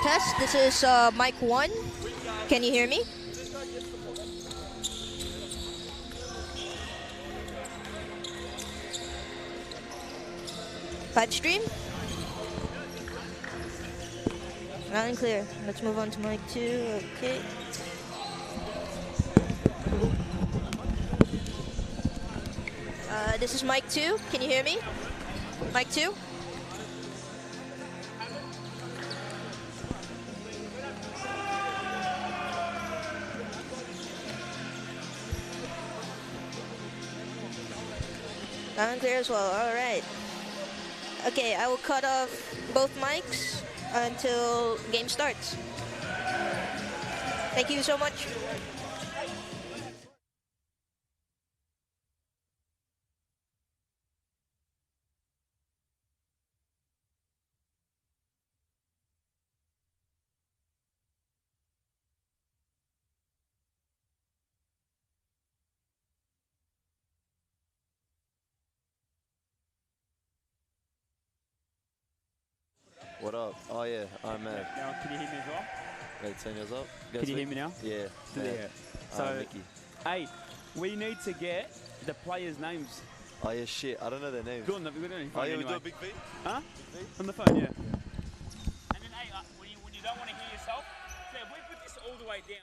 test. This is mic 1. Can you hear me? Pipe stream. Loud and clear. Let's move on to mic 2. Okay. This is mic 2. Can you hear me? Mic 2. Loud and clear as well. All right. Okay, I will cut off both mics until game starts. Thank you so much. What up? Oh yeah, I'm Mav. Now, can you hear me as well? Wait, turn yours up. Can you hear me now? Yeah. Yeah. So, Mickey. hey, we need to get the players' names. Oh yeah, shit. I don't know their names. Go on, we're doing Oh yeah, anyway. we do a big V? Huh? Big V? On the phone, yeah. And then, hey, when you don't want to hear yourself, so if we put this all the way down.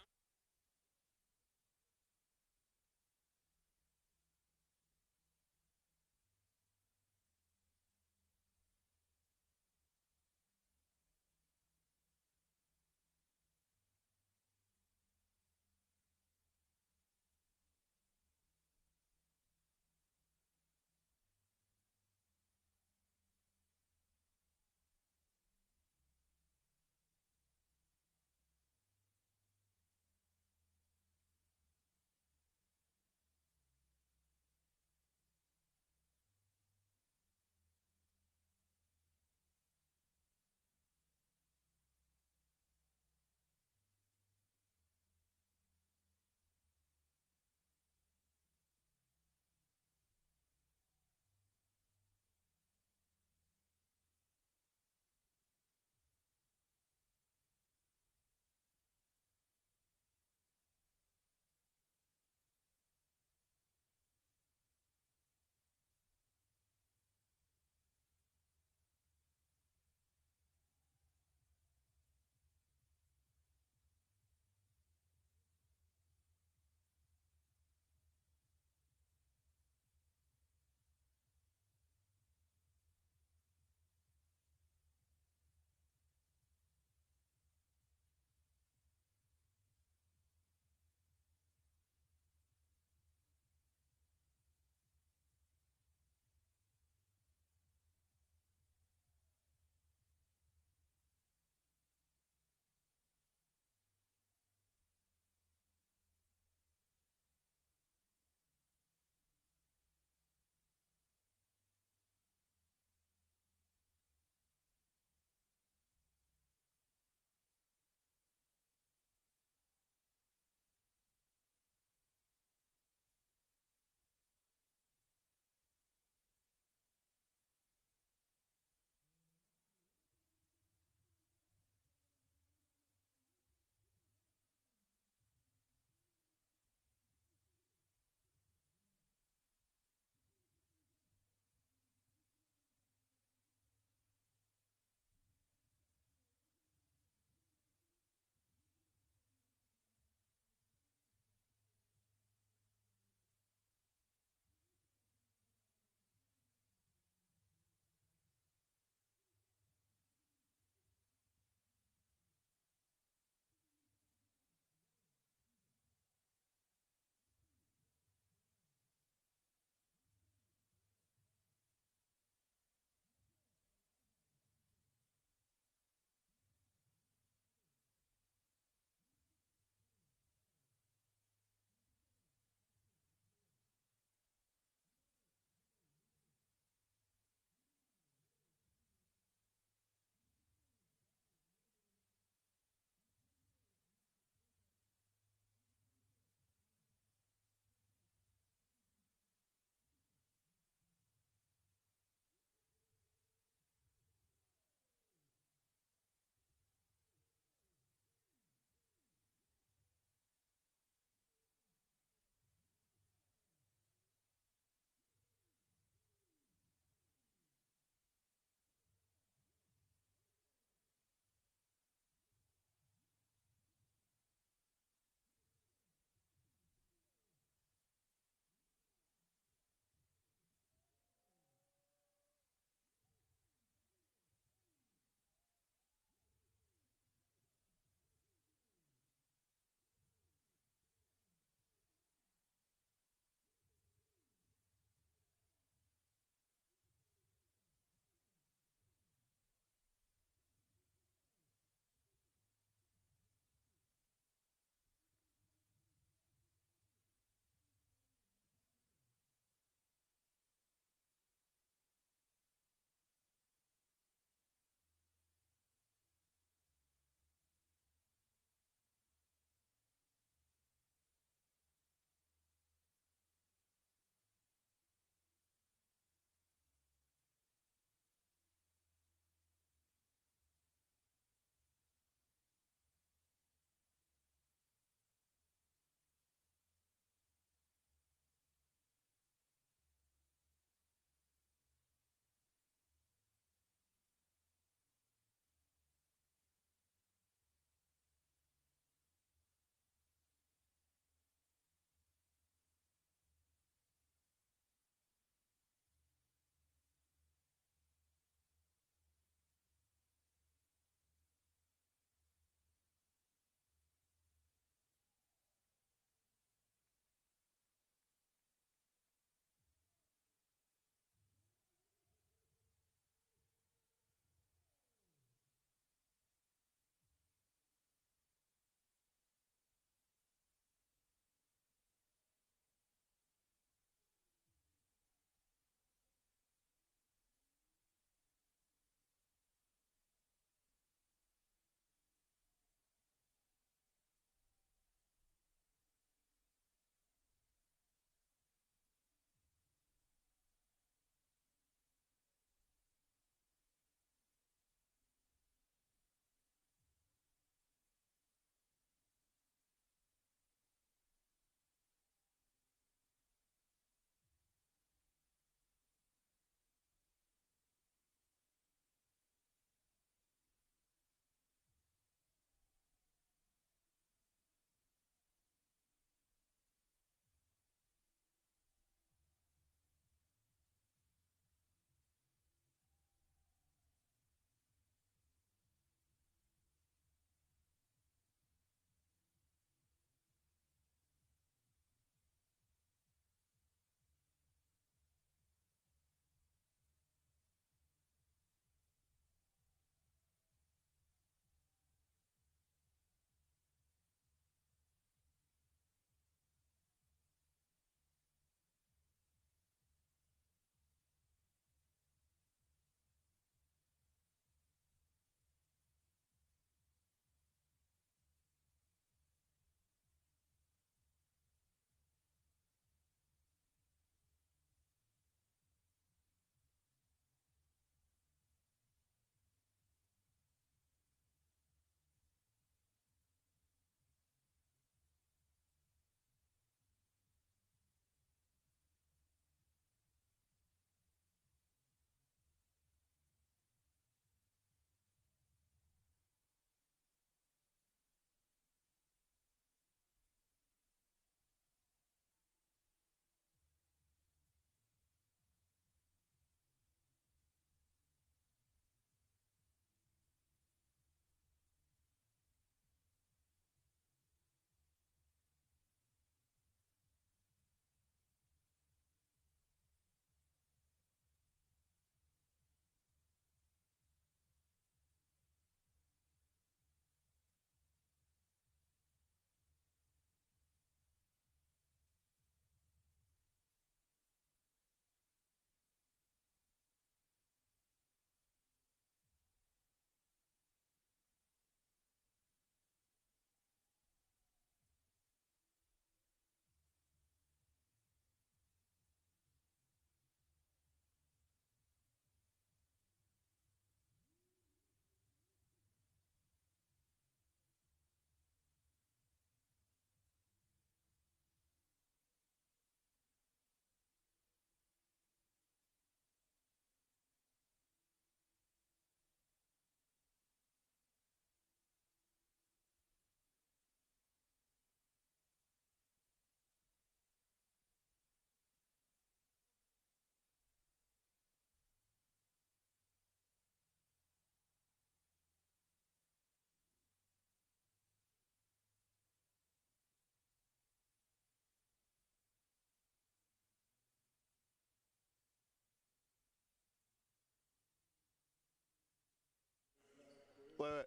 Wait.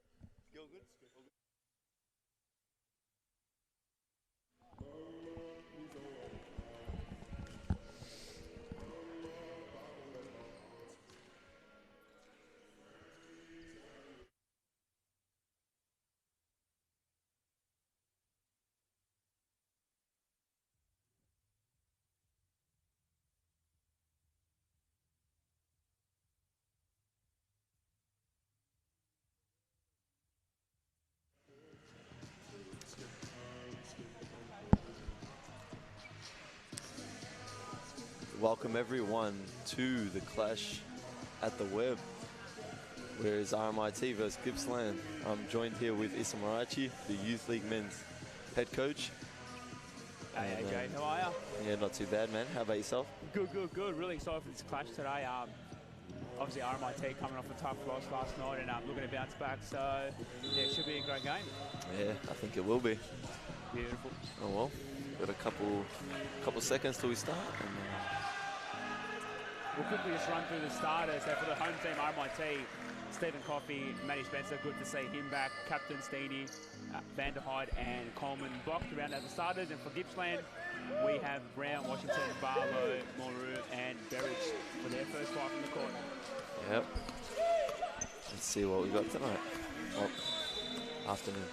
Welcome everyone to the clash at the web, where is RMIT versus Gippsland. I'm joined here with Issa Marachi, the Youth League men's head coach. Hey, And, AJ, how are you? Yeah, not too bad, man. How about yourself? Good, good, good. Really excited for this clash today. Obviously, RMIT coming off a tough loss last night and looking to bounce back. So, yeah, it should be a great game. Yeah, I think it will be. Beautiful. Oh well, got a couple seconds till we start. And, We'll quickly just run through the starters. So for the home team, RMIT, Stephen Coffey, Matty Spencer, good to see him back. Captain Steenie, Van der Heide and Coleman Bock to round out the starters. And for Gippsland, we have Brown, Washington, Barlow, Moru and Berridge for their first fight from the court. Yep. Let's see what we got tonight. Well, afternoon.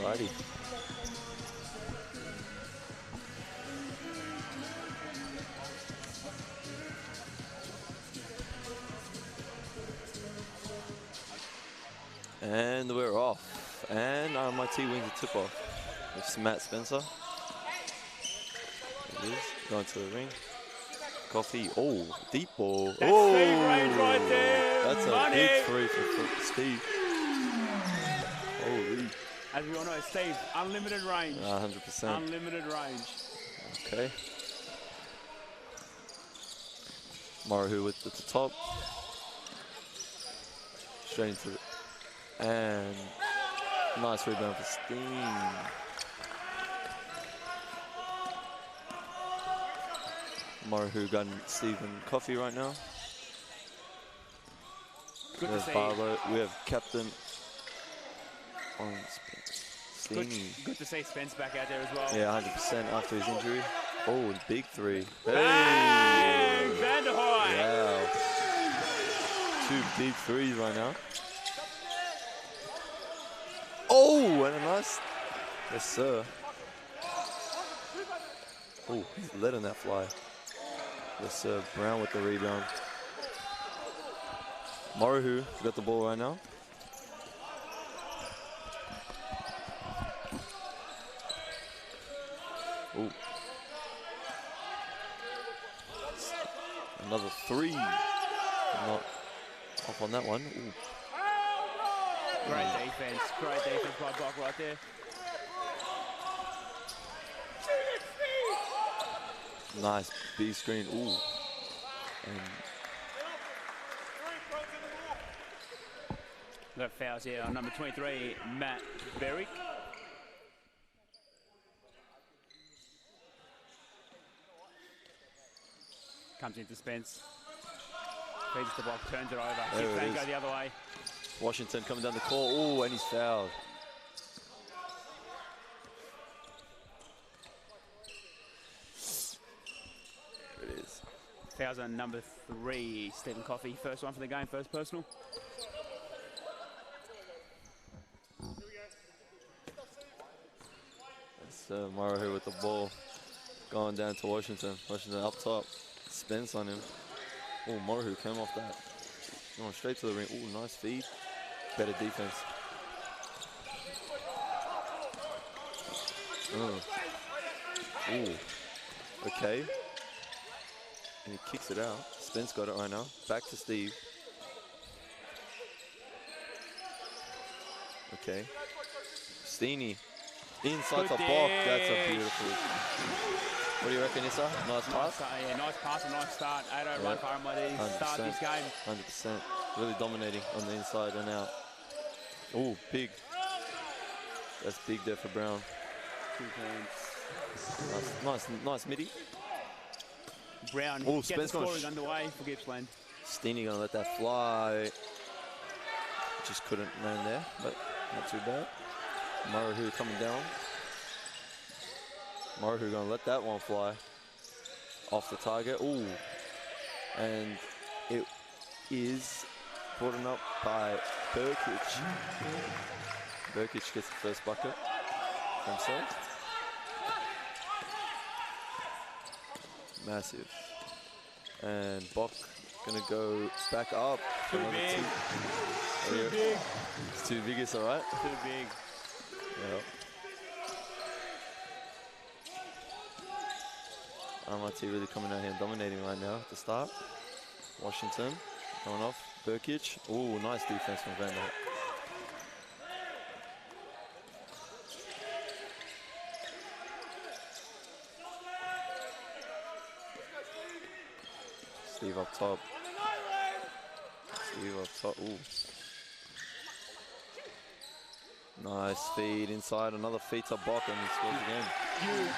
Alrighty. And we're off. And RMIT wins the tip-off. It's Matt Spencer. There it is. Going to the ring. Coffee. Oh, deep ball. That's oh, Steve Range right there. That's Money. a big three for Steve. Holy. As we all know, Steve, unlimited range. 100%. Unlimited range. Okay. Morahu with at the top. Straight into it. And nice rebound for Steen. Morahu gun Stephen Coffey right now. Good We to have see. Barlow. We have Captain on Good, Steenie. good to see Spence back out there as well. Yeah, 100% after his injury. Oh, big three. Bang! Van der Heide. Wow. Two big threes right now. Oh, and a nice. Yes, sir. Oh, he's letting that fly. Yes, sir. Brown with the rebound. Morahu got the ball right now. Oh. Another three. Not off on that one. Ooh. Great defense by Bock right there. Nice B screen. Ooh. And Got fouls here on number 23, Matt Berwick. Comes into Spence. Feeds the block, turns it over. There it Gippsland is. go the other way. Washington coming down the court. Oh, and he's fouled. There it is. Fouls on number 3, Stephen Coffey. First one for the game, first personal. It's Morahu with the ball. Going down to Washington. Washington up top. Spence on him. Oh, Morahu came off that. Going straight to the ring. Oh, nice feed. Better defense. Oh. Ooh. Okay. And he kicks it out. Spence got it right now. Back to Steve. Okay. Steeny. Inside to Good Bok. That's a dish. beautiful. What do you reckon, Issa? Nice pass? Yeah, nice pass and nice start. 8-0 run for RMIT. Start this game. 100%. Really dominating on the inside and out. Oh, big. That's big there for Brown. 2 points. Nice midi. Brown Oh, gets the Spence gonna scoring underway for Gippsland. Steeny gonna let that fly. Just couldn't land there, but not too bad. Morohu coming down. Morohu gonna let that one fly. Off the target. Ooh. And it is brought up by Burkic. Burkic gets the first bucket for himself. Massive. And Bok gonna go back up. Too big. Too big. It's too big, it's all right. Too big. Yeah. RMIT really coming out here and dominating right now at the start. Washington going off. Burkic. Ooh, nice defense from Van Dyke. Steve up top. Steve up top. Ooh. Nice feed inside. Another feed to Bok and he scores again. Huge.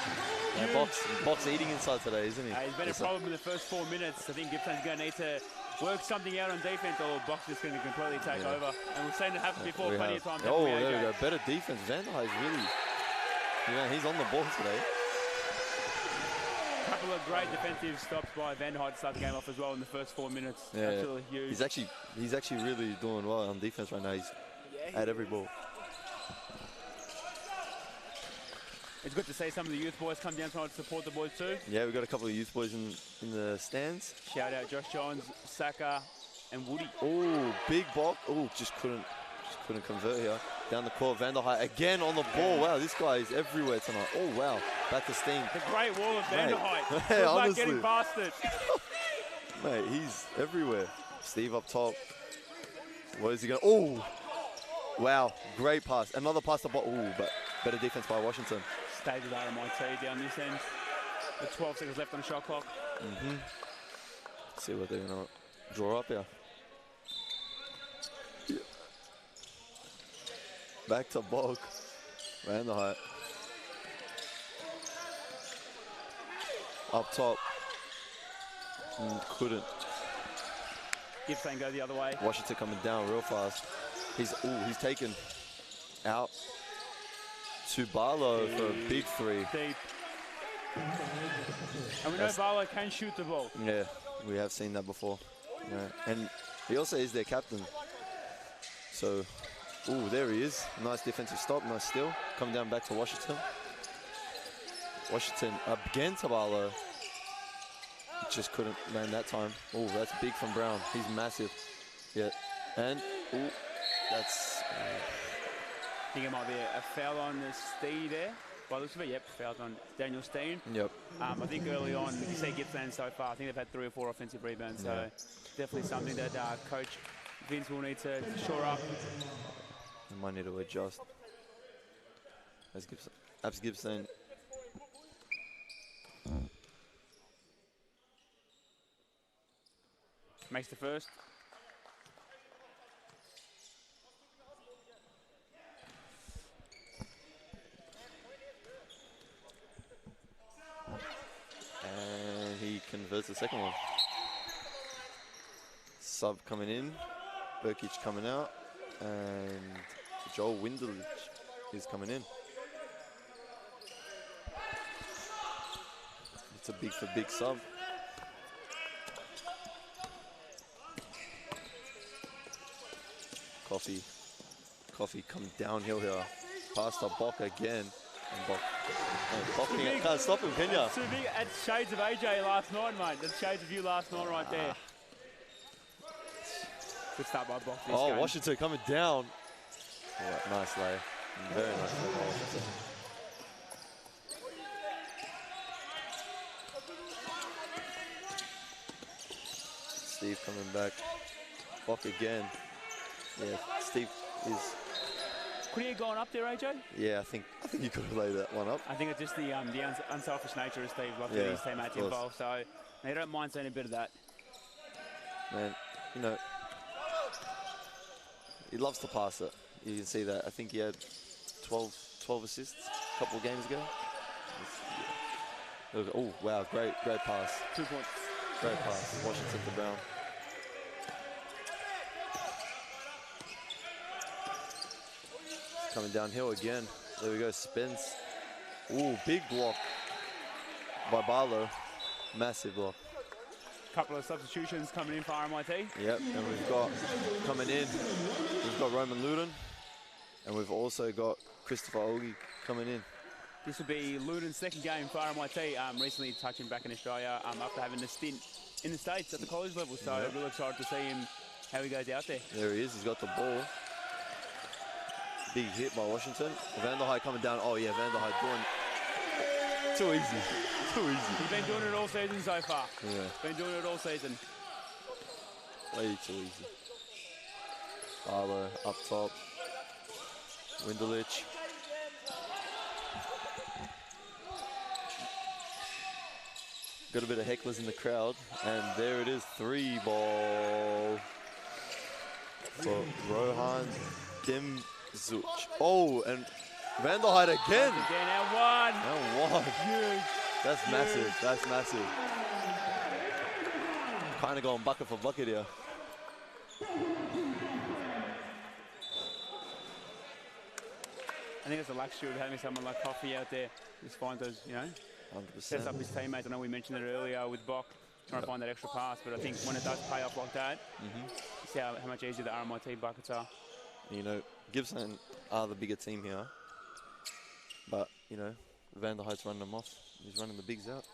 Yeah, Bok's eating inside today, isn't he? He's been a problem in the first 4 minutes. I think Gippsland's going to need to work something out on defense or Bok's just going to completely take over. And we've seen it happen before plenty of times. Oh, there we go. Better defense. Van Dyke really, yeah, he's on the ball today. A couple of great defensive stops by Van Dyke to start the game off as well in the first 4 minutes. Yeah, absolutely huge. He's actually really doing well on defense right now. He's at every ball. It's good to see some of the youth boys come down tonight to support the boys too. Yeah, we've got a couple of youth boys in the stands. Shout out Josh Johns, Saka, and Woody. Oh, big Bok. Oh, just couldn't convert here. Down the court, Van Dyke again on the ball. Wow, this guy is everywhere tonight. Oh wow, back to Steen. The great wall of Van Dyke. Hey, like honestly, getting past it. mate, he's everywhere. Steve up top. What is he going? Oh, wow, great pass. Another pass to Bok. Oh, but better defense by Washington. Stays with RMIT down this end. With 12 seconds left on the shot clock. See what they're gonna draw up here. Yeah. Back to Bok. Ran the height. Up top. Couldn't. Gippsland go the other way. Washington coming down real fast. He's taken out to Barlow for a big three. Deep. And we know Barlow can shoot the ball. Yeah, we have seen that before. Yeah. And he also is their captain. So, there he is. Nice defensive stop, nice steal. Come down back to Washington. Washington again to Barlow. Just couldn't land that time. Oh, that's big from Brown. He's massive. Yeah. And, that's... I think it might be a foul on the Stee there. By the looks of it, yep, fouled on Daniel Steen. Yep. I think early on, you see Gippsland so far, I think they've had 3 or 4 offensive rebounds. So definitely something that Coach Vince will need to shore up. They might need to adjust. As Gippsland. Makes the first. And he converts the second one. Sub coming in, Burkic coming out, and Joel Windelich is coming in. It's a big for big sub. Coffee coming downhill here. Past to Bok again. And Bok can't stop him, can ya? That's shades of AJ last night, mate. That's shades of you last night right there. Good start by Bok. Oh, Washington coming down. Oh, nice lay. Very nice lay by Washington. Steve coming back. Bok again. Yeah, Steve is Could he have gone up there, AJ? Yeah, I think you could have laid that one up. I think it's just the unselfish nature of Steve, like Yeah, his teammates involved. So they don't mind seeing a bit of that. Man, you know, he loves to pass it. You can see that. I think he had 12 assists a couple of games ago. Oh, wow, great pass. 2 points. Great pass. Washington to Brown. Coming downhill again. There we go, spins. Ooh, big block by Barlow. Massive block. Couple of substitutions coming in for RMIT. Yep, and we've got coming in, we've got Roman Luden, and we've also got Christopher Ogie coming in. This will be Luden's second game for RMIT, recently touching back in Australia after having a stint in the States at the college level. So Yep. really excited to see him, how he goes out there. There he is, he's got the ball. Big hit by Washington. Vanderhyde coming down. Oh yeah, Vanderhyde doing too easy. Too easy. He's been doing it all season so far. Yeah. Been doing it all season. Way too easy. Barlow up top. Windelich. Got a bit of hecklers in the crowd. And there it is, 3-ball for Rohan Demzuch. Oh, and Vanderhyde again. Again, out one. And one. Huge. That's massive. That's massive. Kind of going bucket for bucket here. I think it's a luxury of having someone like Coffey out there. Just finds those, you know, 100%. sets up his teammates. I know we mentioned it earlier with Bok trying to find that extra pass, but I think when it does pay off like that, you see how much easier the RMIT buckets are. You know, Gippsland are the bigger team here. But, you know, Vanderhyde's running them off. He's running the bigs out.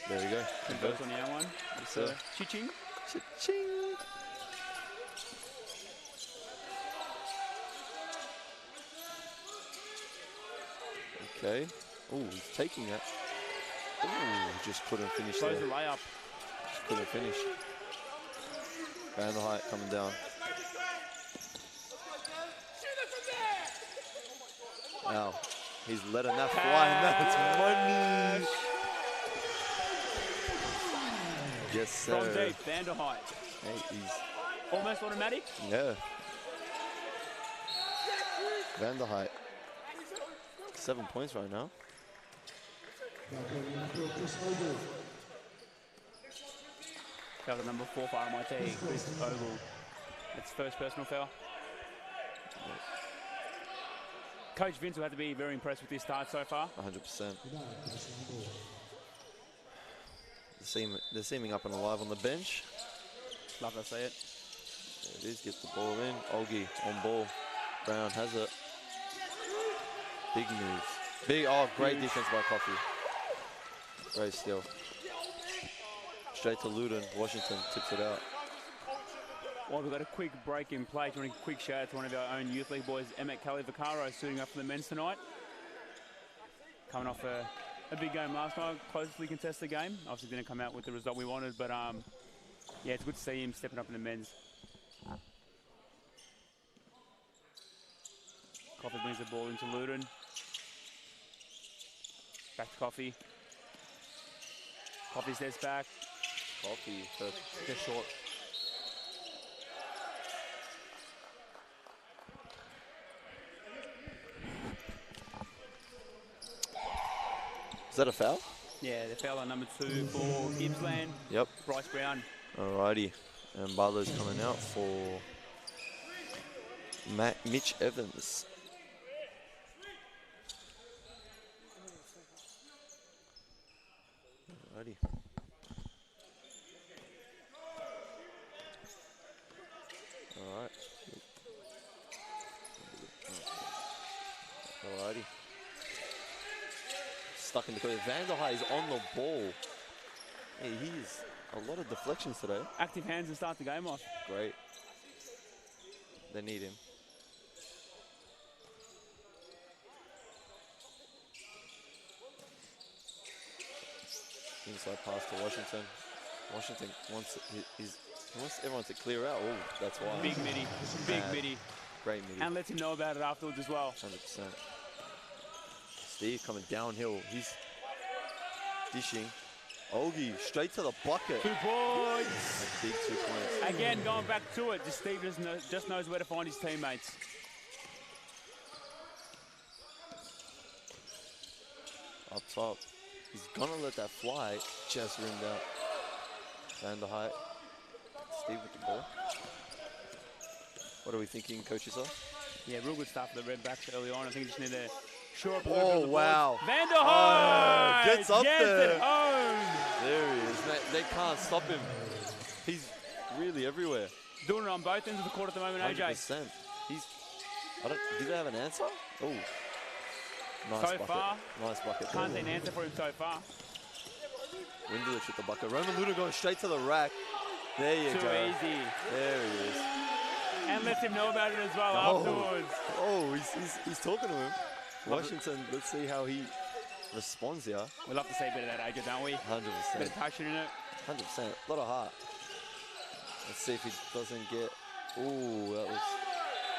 There we go. Converts on the out one. Yes, sir. Chiching. Cha-ching. Okay. Oh, he's taking that. Oh, just couldn't finish Close there. the layup. Just couldn't finish. Vanderhyde coming down. Wow. He's letting that fly, and that's money. Yes, sir. From deep, Vanderhyde. Hey, he's, Almost automatic. yeah. Vanderhyde. 7 points right now. Foul to number 4 for RMIT, Chris Ogle. That's first personal foul. Coach Vince will have to be very impressed with this start so far. 100%. They're seeming up and alive on the bench. Love to see it. There it is, gets the ball in. Ogie on ball. Brown has it. Big move. Big, oh, great defense by Coffey. Great steal. Straight to Luden. Washington tips it out. Well, we've got a quick break in play. A quick shout out to one of our own youth league boys, Emmett Kelly Vaccaro, suiting up for the men's tonight. Coming off a big game last night, closely contested game. Obviously didn't come out with the result we wanted, but yeah, it's good to see him stepping up in the men's. Coffey brings the ball into Luden. Back to Coffey. Coffey steps back. Coffey, They're short. Is that a foul? Yeah, the foul on number 2 for Gippsland. Yep. Bryce Brown. Alrighty. And Barlow's coming out for Mitch Evans. Alrighty. Alright. Alrighty. Stuck in the corner. Vanderhyde is on the ball. Hey, he's a lot of deflections today. Active hands and start the game off. Great. They need him. Inside pass to Washington. Washington wants he wants everyone to clear out. Oh, that's why. Big midi. Big Bad. midi. Great midi. And lets him know about it afterwards as well. 100%. Steve coming downhill. He's dishing. Ogie straight to the bucket. 2 points. A big 2 points. Again, going back to it, just Steve just knows where to find his teammates. Up top. He's gonna let that fly. Just rimmed out. Van der Height. Steve with the ball. What are we thinking, Coach Issa? Yeah, real good stuff for the Redbacks early on. I think just need to shore up a Oh, little bit. wow. Van der Height Gets up there. it home. There he is. They can't stop him. He's really everywhere. Doing it on both ends of the court at the moment, AJ. 100%. Do they have an answer? Oh. Nice So bucket. far, Nice bucket. Can't see an answer for him so far. Windelich with the bucket. Roman Luna going straight to the rack. There you Too go. easy. There he is. And lets him know about it as well afterwards. Oh, he's talking to him. Washington, let's see how he responds here. We love to see a bit of that, AJ, don't we? 100%. Bit of passion in it. 100%. A lot of heart. Let's see if he doesn't get. Ooh,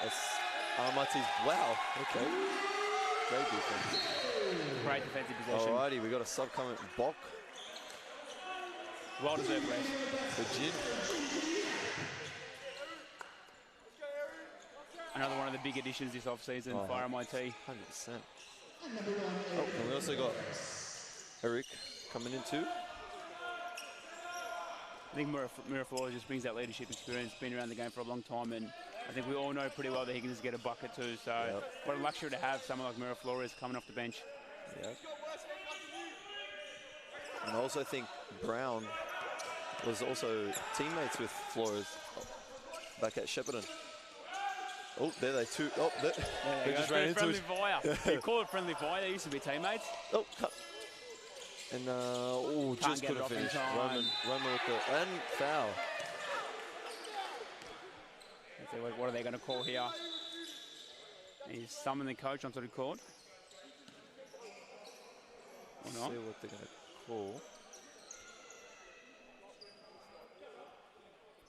that's RMIT's. Wow. Okay. Great defense. Great defensive possession. Alrighty, we got a sub comment. Bok Well deserved rest. for Jin. Another one of the big additions this offseason for RMIT. 100%. Oh, and we also got Eric coming in too. I think Miraflores just brings that leadership experience, been around the game for a long time, and I think we all know pretty well that he can just get a bucket too. So what a luxury to have someone like Miraflores coming off the bench. Yep. And I also think Brown was also teammates with Flores back at Shepparton. Oh, there they two. Oh, they just ran into friendly it. fire. You call it friendly fire. They used to be teammates. Oh, cut. And just get it couldn't off in finish. time. Roman with the and foul. Let's see, what are they going to call here? He's summoned the coach onto the court. Or Let's not. see what they're going to call.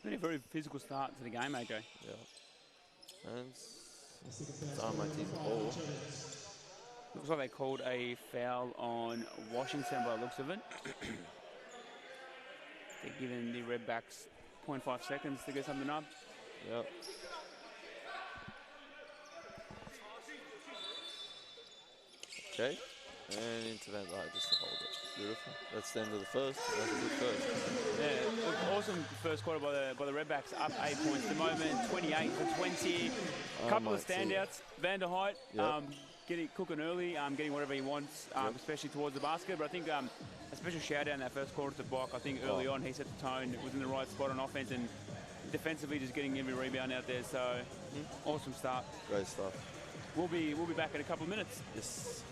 Been a very physical start to the game, AJ. Yeah. And it's RMIT's ball. Looks like they called a foul on Washington by the looks of it. They're giving the Redbacks 0.5 seconds to get something up. Yep. Okay. And into Van Dyke just to hold it. Beautiful. That's the end of the first. That's a good first. Yeah, look, awesome first quarter by the Redbacks, up 8 points at the moment, 28 for 20. Couple of standouts. Van der Height, cooking early, getting whatever he wants, especially towards the basket. But I think a special shout out in that first quarter to Bok. I think early on he set the tone, was in the right spot on offense, and defensively just getting every rebound out there. So awesome start. Great stuff. We'll be back in a couple of minutes. Yes.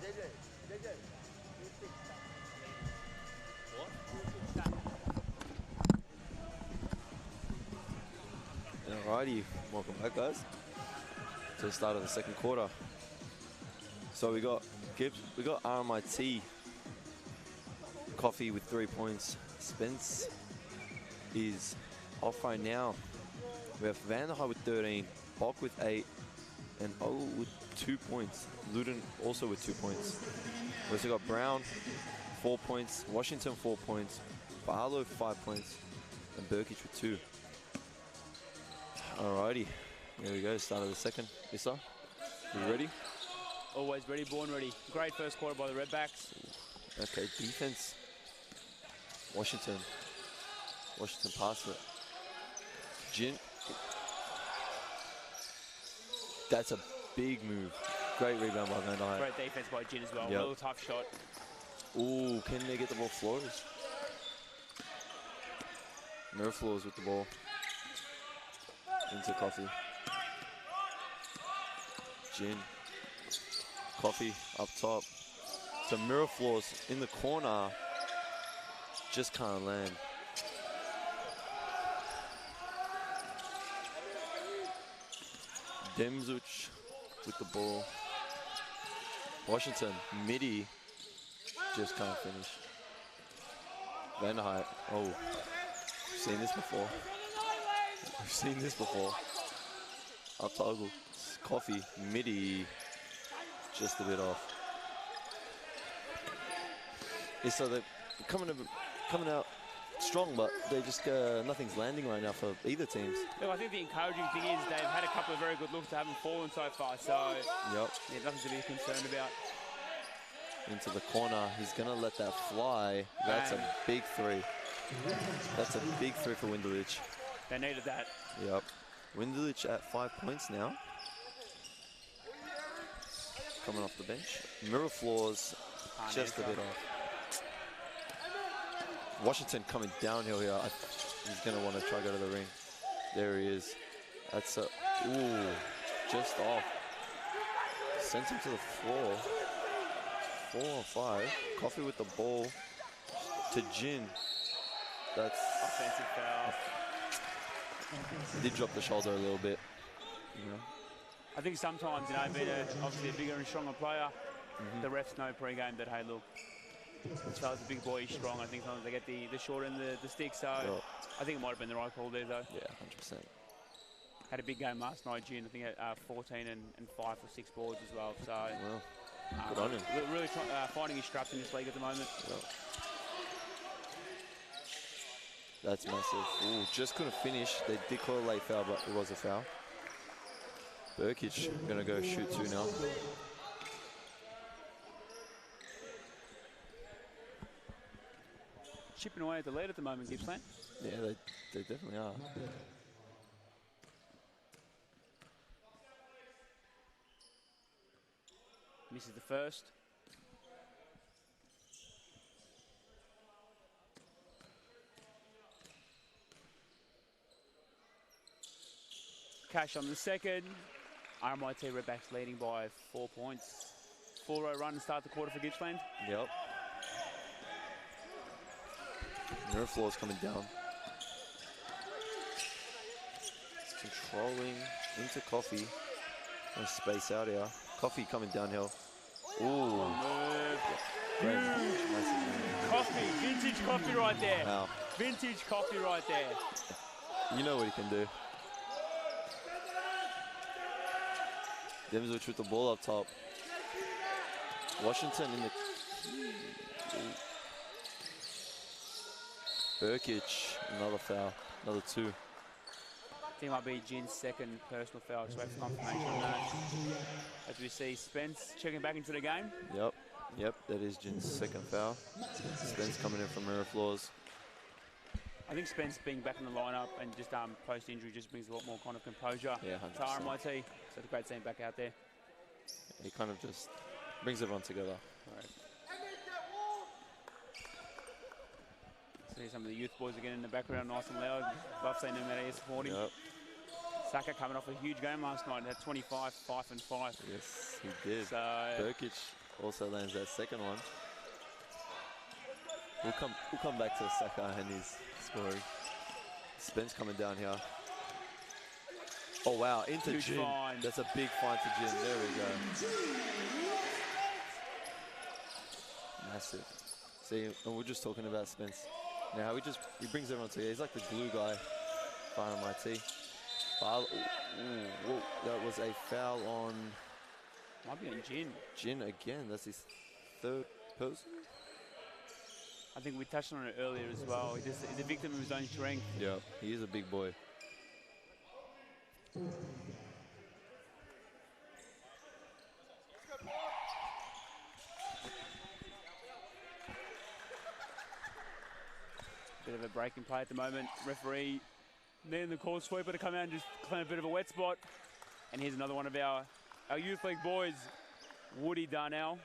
JJ. Alrighty, welcome back, guys, to the start of the second quarter. So we got RMIT Coffee with 3 points. Spence is off right now. We have Van der Heide with 13, Bok with 8, and O with 2 points. Luden also with 2 points. We also got Brown, 4 points, Washington 4 points, Barlow 5 points, and Burkic with 2. Alrighty, there we go, start of the second. Issa, you ready? Always ready, born ready. Great first quarter by the Redbacks. Okay, defense. Washington passed it. Jin. That's a big move. Great rebound by Van der Heide. Great defense by Jin as well. Yep. Real tough shot. Ooh, can they get the ball floors? No floors with the ball. Into Coffee. Jin. Coffee up top. So mirror floors in the corner. Just can't land. Demzuch with the ball. Washington, midi. Just can't finish. Van der Heide. Oh, we've seen this before. We've seen this before. Up toggle. Coffee, midi. Just a bit off. Yeah, so they're coming out strong, but they just nothing's landing right now for either teams. Look, I think the encouraging thing is they've had a couple of very good looks that haven't fallen so far, so yep. Yeah, nothing to be concerned about. Into the corner, he's gonna let that fly. That's a big three. That's a big three for Windelich. They needed that. Yep. Windelich at 5 points now. Coming off the bench. Mirror floors, just a bit off. Washington coming downhill here. He's going to want to try to go to the ring. There he is. That's a, ooh, just off. Sends him to the floor. 4 on 5. Coffee with the ball to Jin. That's offensive foul. Did drop the shoulder a little bit. You know. I think sometimes, being obviously a bigger and stronger player, the refs know pre-game that, hey, look, as far as the big boy is strong, I think sometimes they get the short end of the stick, so yep. I think it might have been the right call there, though. Yeah, 100%. Had a big game last night, Jin, I think at 14 and 5 or 6 boards as well, so... Well, good on him. Really finding his straps in this league at the moment. Yep. That's massive. Ooh, just couldn't finish. They did call a late foul, but it was a foul. Burkic gonna go shoot 2 now. Chipping away at the lead at the moment, Gippsland. Yeah, they definitely are. Misses the first. Cash on the second. RMIT Redbacks leading by 4 points. 4-0 run to start the quarter for Gippsland. Yep. Mirror floor's coming down. It's controlling into Coffee. Nice space out here. Coffee coming downhill. Ooh. Great. Coffee, vintage Coffee right there. Wow. Vintage Coffee right there. You know what he can do. Demzuch with the ball up top. Washington in the... Burkic, another foul, another 2. I think might be Jin's second personal foul, just wait for confirmation on that. As we see Spence checking back into the game. Yep, that is Jin's second foul. Spence coming in from mirror floors. I think Spence being back in the lineup and just post-injury just brings a lot more kind of composure to RMIT. So it's a great seeing back out there. He kind of just brings everyone together. Right. See some of the youth boys again in the background, nice and loud. Love seeing them out here supporting. Yep. Saka coming off a huge game last night. Had 25, 5 and 5. Yes, he did. So Burkic also lands that second one. We'll come back to Saka and his scoring. Spence coming down here. Oh, wow, into Huge Jin. find. That's a big find to Jin. There we go. Massive. See, and we're just talking about Spence. Now, he brings everyone together. He's like the glue guy for RMIT. Foul. Ooh, whoa, that was a foul on... Might be on Jin. Jin again. That's his third person. I think we touched on it earlier as well. He's a victim of his own strength. Yeah, he is a big boy. Bit of a breaking play at the moment. Referee needing the call sweeper to come out and just claim a bit of a wet spot. And here's another one of our youth league boys, Woody Darnell.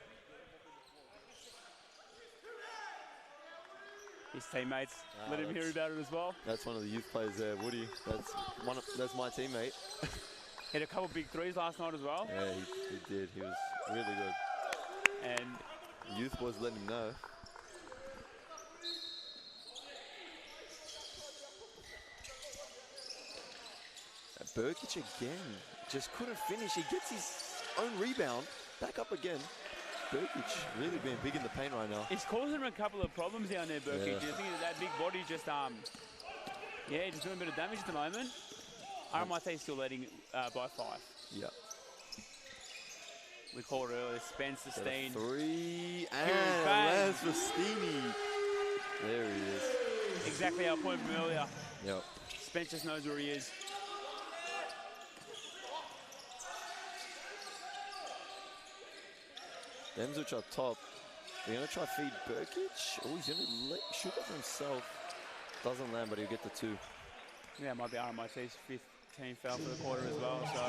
His teammates let him hear about it as well. That's one of the youth players there, Woody. That's my teammate. Hit a couple big threes last night as well. Yeah, he did. He was really good. And Youth boys letting him know. Burkic again. Just couldn't finish. He gets his own rebound. Back up again. Burkic really being big in the paint right now. It's causing him a couple of problems down there, Burkic. Yeah. I think that big body just, just doing a bit of damage at the moment. RMIT still leading by 5. Yeah. We called it earlier, Spencer Steen. 3, Bang. and lands for Steenie. There he is. Exactly our point from earlier. Yep. Spence just knows where he is. Demzuch up top. They're going to try feed Burkic. Oh, he's going to shoot off himself. Doesn't land, but he'll get the 2. Yeah, it might be RMIT's 5th team foul for the quarter as well. So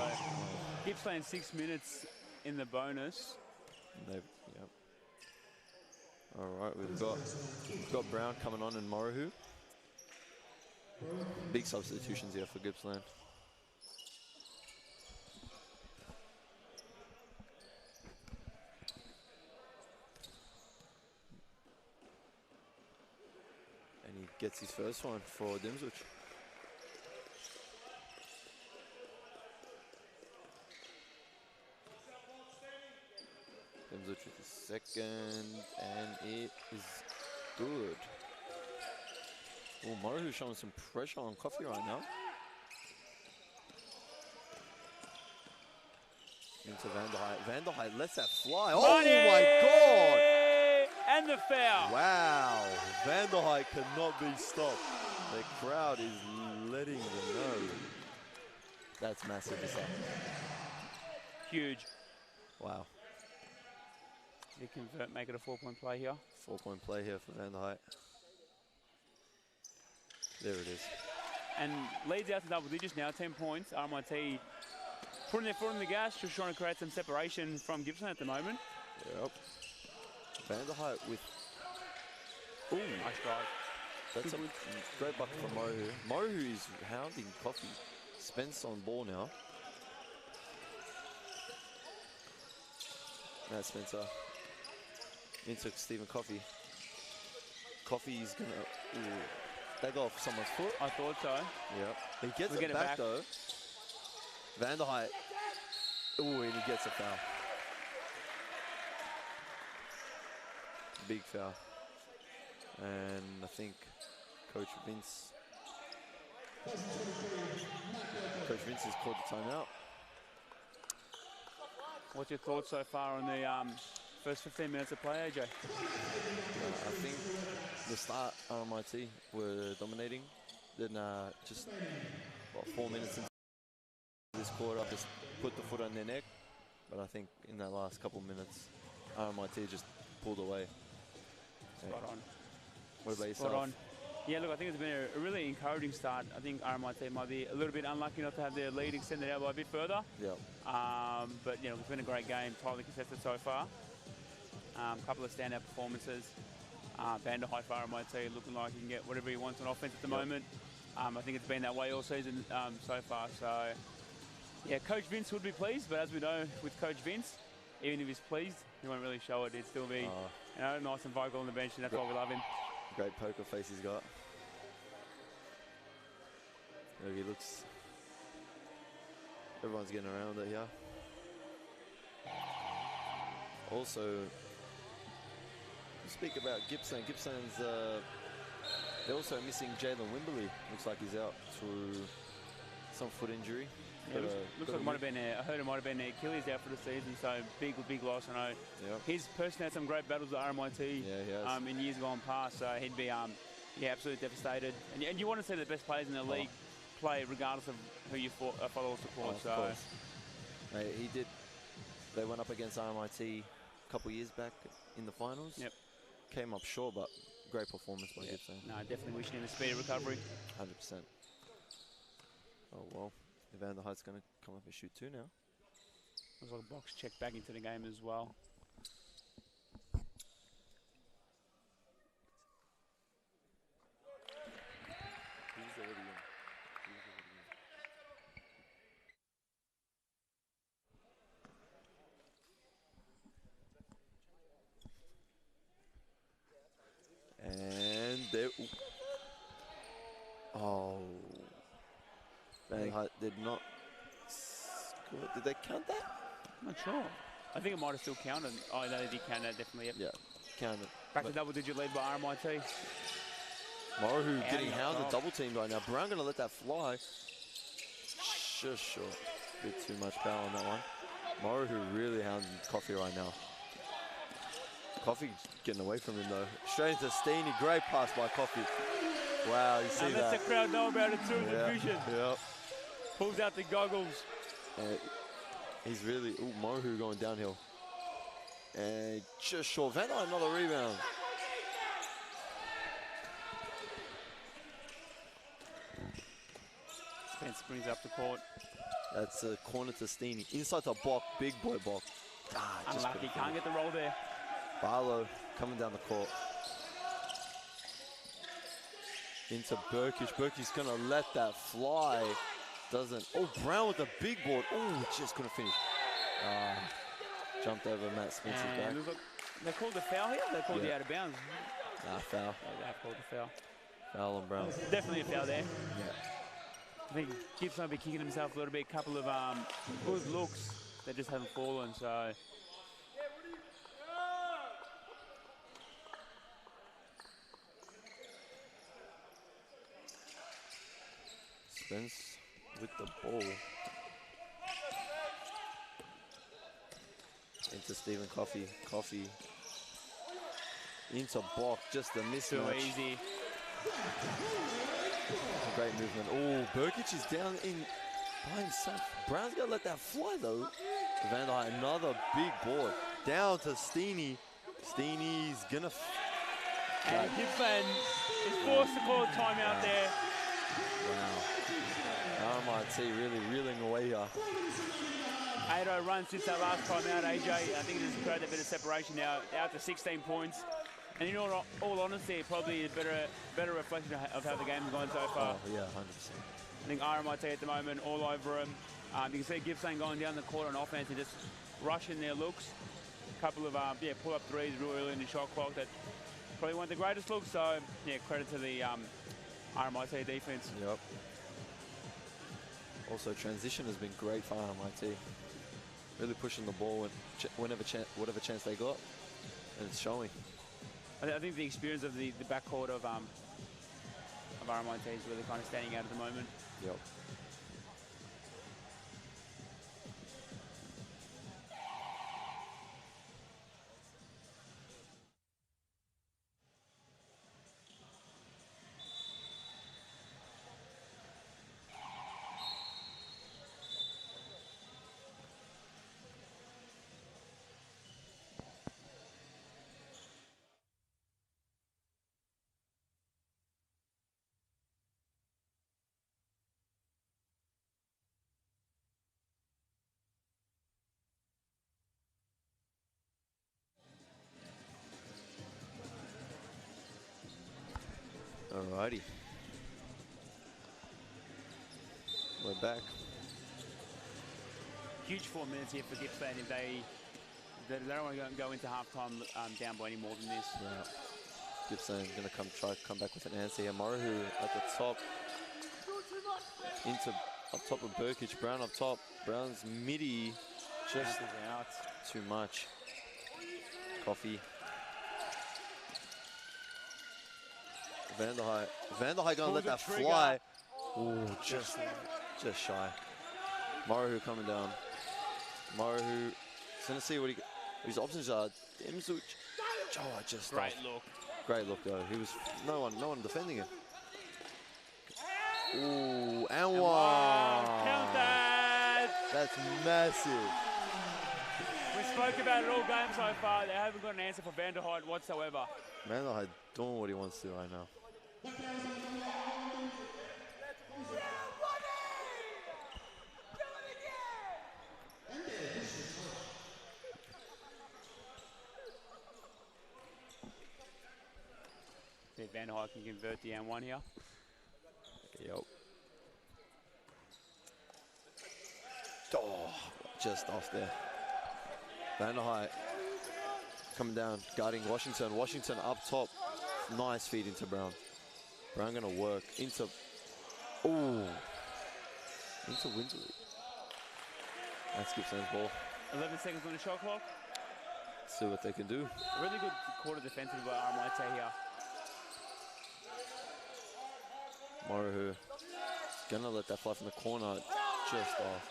Gippsland 6 minutes in the bonus. Yep. All right, we've got Brown coming on and Morohu. Big substitutions here for Gippsland. And he gets his first one for Dimzuc. Dimzuc with the second, and it is good. Oh, Morohu's showing some pressure on Coffee right now. Into Vanderhyde lets that fly. Oh my God! And the foul. Wow, Vanderhyde cannot be stopped. The crowd is letting them know. That's massive. Huge. Wow. They convert, make it a 4-point play here. 4-point play here for Vanderhyde. There it is. And leads out to double digits now, 10 points. RMIT putting their foot on the gas, just trying to create some separation from Gippsland at the moment. Yep. Vanderhyde with... Ooh. Nice drive. That's a great bucket from Morohu. Morohu is hounding Coffee. Spence on ball now. That's Spencer. Into Stephen Coffee. Coffee's gonna... Ooh. They go off someone's foot. I thought so. Yep. He gets it back though. Vanderhyde. Ooh, and he gets a foul. Big foul. And I think Coach Vince has called the timeout. What's your thoughts so far on the first 15 minutes of play, AJ? I think the start, RMIT were dominating. Then just 4 minutes into this quarter, just put the foot on their neck. But I think in that last couple of minutes, RMIT just pulled away. Spot on. What about yourself? Spot on. Yeah, look, I think it's been a really encouraging start. I think RMIT might be a little bit unlucky not to have their lead extended out by a bit further. Yeah. But, you know, it's been a great game, tightly contested so far. A couple of standout performances. Vanderhyde for RMIT looking like he can get whatever he wants on offense at the moment. I think it's been that way all season so far. So, yeah, Coach Vince would be pleased, but as we know with Coach Vince, even if he's pleased, he won't really show it. He'd still be nice and vocal on the bench, and that's why we love him. Great poker face he's got. There he looks. Everyone's getting around it here. Also, to speak about Gippsland. Gippsland's they're also missing Jalen Wimberley. Looks like he's out through some foot injury. Yeah, looks like it might have been. I heard it might have been Achilles out for the season. So big loss. I know. Yep. He's personally had some great battles at RMIT. Yeah, he has. In years gone past. So he'd be absolutely devastated. And you want to see the best players in the league play regardless of who you follow or support. Of course. Mate, he did. They went up against RMIT a couple of years back in the finals. Yep. Came up short, but great performance by Gippsland. No, definitely wishing him a speedy recovery. 100%. Oh, well. Van der Heidt's going to come up and shoot two now. Looks like a box check back into the game as well. He's already in. And there. Oh. Van der Heidt did not score. Did they count that? I'm not sure. I think it might have still counted. Oh, no, they did count that, definitely. Yep. Yeah, counted. Back to double-digit lead by RMIT. Morahu getting Out hounded, top. double teamed right now. Brown going to let that fly. Just short. Bit too much power on that one. Morahu really hounding Coffee right now. Coffee getting away from him though. Straight into Steeny. Great pass by Coffee. Wow, you see And that. lets the crowd know about it too, the vision. Yep. Pulls out the goggles. He's really, Morahu going downhill. And just short. Van Dyke, another rebound. Spence brings up the court. That's a corner to Steeny. Inside to Bok, big boy Bok. Just Unlucky, couldn't can't finish. get the roll there. Barlow coming down the court. Into Burkish. Burkish gonna let that fly. Doesn't. Oh, Brown with the big board. Oh, just couldn't finish. Jumped over Matt Spencer's back. Look, they called the foul here? They called the out of bounds. Nah, foul. They have called the foul. Foul on Brown. Definitely a foul there. Yeah. I think Gippsland will be kicking himself a little bit. A couple of good looks that just haven't fallen. So Spence with the ball. Into Stephen Coffey. Coffey into Bok. Just a mismatch. too easy. Great movement. Oh, Burkic is down in by himself. Brown's got to let that fly though. Van Dyke, another big board. Down to Steeny. Steeny's gonna. And Gippsland is forced to call a timeout there. Wow. RMIT really reeling away here. 8-0 run since that last time out, AJ. I think it has created a bit of separation now, out to 16 points. And in all honesty, probably a better reflection of how the game's gone so far. Oh, yeah, 100%. I think RMIT at the moment, all over them. You can see Gippsland going down the court on offense and just rushing their looks. A couple of pull-up threes real early in the shot clock that probably weren't the greatest looks. So, yeah, credit to the RMIT defense. Yep. Also, transition has been great for RMIT. Really pushing the ball whatever chance they got, and it's showing. I think the experience of the backcourt of RMIT is really kind of standing out at the moment. Yep. Alrighty. We're back. Huge 4 minutes here for Gippsland if they don't want to go into halftime down by any more than this. Yeah. Gippsland going to come back with an answer here. Morahu at the top. Into up top of Burkic. Brown up top. Brown's midi. Just out. too much. Coffee. Vanderhei. Vanderhei gonna let that fly. Ooh, just shy. Maruhu coming down. Maruhu. Gonna see what his options are. Imzuch. Oh, just Great look. Great look though. He was no one defending him. Ooh, and one. Count that. That's massive. We spoke about it all game so far. They haven't got an answer for Vanderhei whatsoever. Vanderhei doing what he wants to right now. See if Vanderhei can convert the M1 here. Yep. Oh, just off there. Vanderhei coming down, guarding Washington. Washington up top. Nice feed into Brown. Brown gonna work into. Ooh. Into Winsley. That's Gippsland's ball. 11 seconds on the shot clock. See what they can do. A really good quarter defensive by RMIT here. Maruhu gonna let that fly from the corner, just off.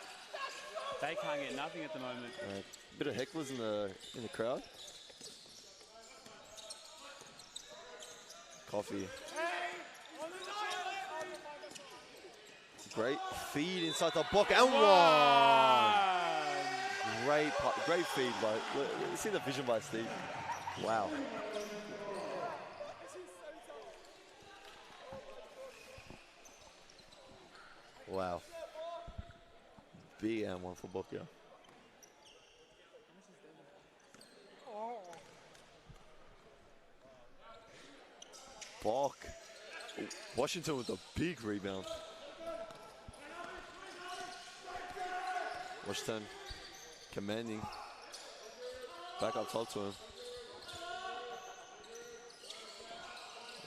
They can't get nothing at the moment. Right. Bit of hecklers in the crowd. Coffee. Great feed inside the block and one. Great feed by. See the vision by Steve. Wow. Wow. Big M1 for Booker. Bok. Washington with a big rebound. Washington commanding. Back up top to him.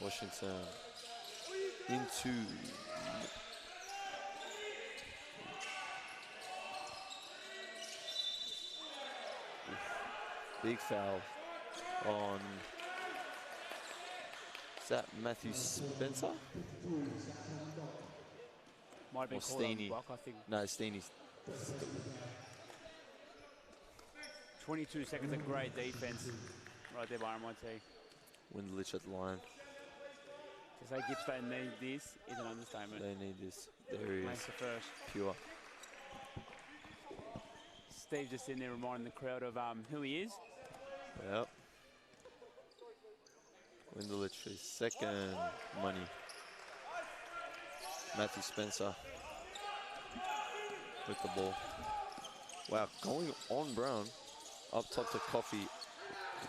Washington into. Big foul on. Is that Matthew Spencer? Might have been Or called on Steeny? block, I think. No, Steeny's. 22 seconds of great defense right there by RMIT. Windlich at the line. To say Gippsland need this is an understatement. They need this. There he Makes is. the first. Pure. Steve just sitting there reminding the crowd of who he is. Yep. Windlich for his second money. Matthew Spencer with the ball. Wow, going on Brown. Up top to Coffee.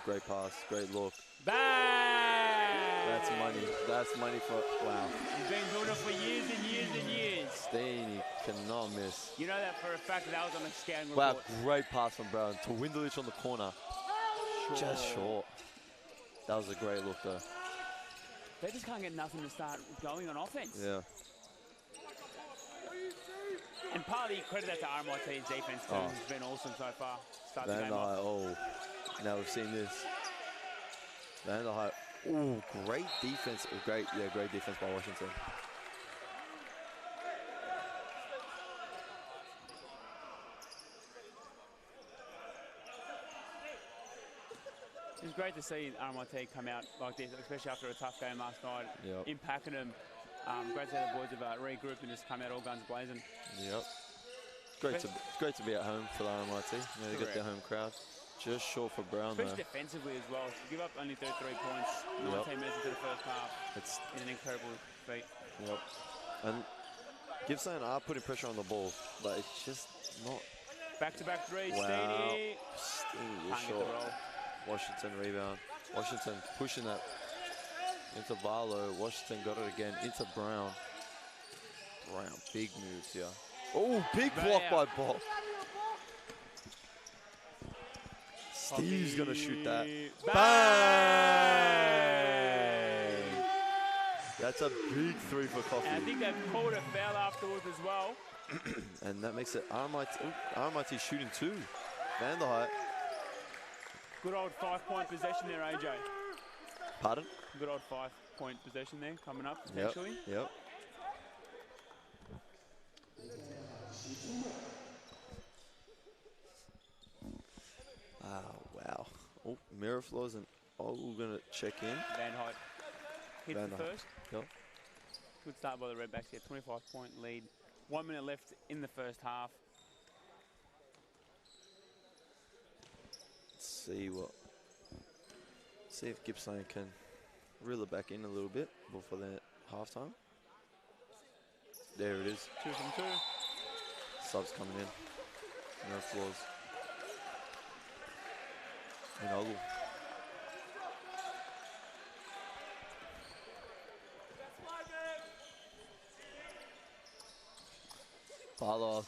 Great pass, great look. Bang! That's money. That's money for, wow. He's been doing it for years and years and years. Steiny cannot miss. You know that for a fact that was on the scouting Wow, report. great pass from Brown to Windlich on the corner. Just short. That was a great look though. They just can't get nothing to start going on offense. Yeah. And partly credit that to RMIT's defense too. Oh. It's been awesome so far. Start the Van game der off. Heij, oh, now we've seen this. Van der Heij, oh, great defense. Oh, great defense by Washington. It's great to see RMIT come out like this, especially after a tough game last night. Yep. Impacting them. Great to see the boys have regrouped and just come out all guns blazing. Yep. Great to be at home for the RMIT. You know, they get their home crowd. Just short for Brown though. Especially defensively as well. To give up only 33 points, 19 minutes into the first half. It's an incredible feat. Yep. And Gippsland are putting pressure on the ball, but it's just not. Back-to-back three, Wow. Steeny. Steeny Can't is get the short. roll. Washington rebound. Washington pushing that into Barlow. Washington got it again into Brown. Brown, big moves here. Oh, big block by Bob. Steve's gonna shoot that. Bang! Bang! That's a big three for Coffee. And I think they've called a foul afterwards as well. And that makes it RMIT shooting 2. Van der Height. Good old 5-point possession there, AJ. Pardon? Good old 5-point possession there coming up potentially. Yep. Wow. Oh, mirror floors and we're going to check in. Van Height hits Van the der Height. first. Yep. Good start by the Redbacks here. 25-point lead. 1 minute left in the first half. Let's see if Gippsland can reel it back in a little bit before the halftime. There it is. 2 from 2. Subs coming in. No floors. And Ogle. Barlow.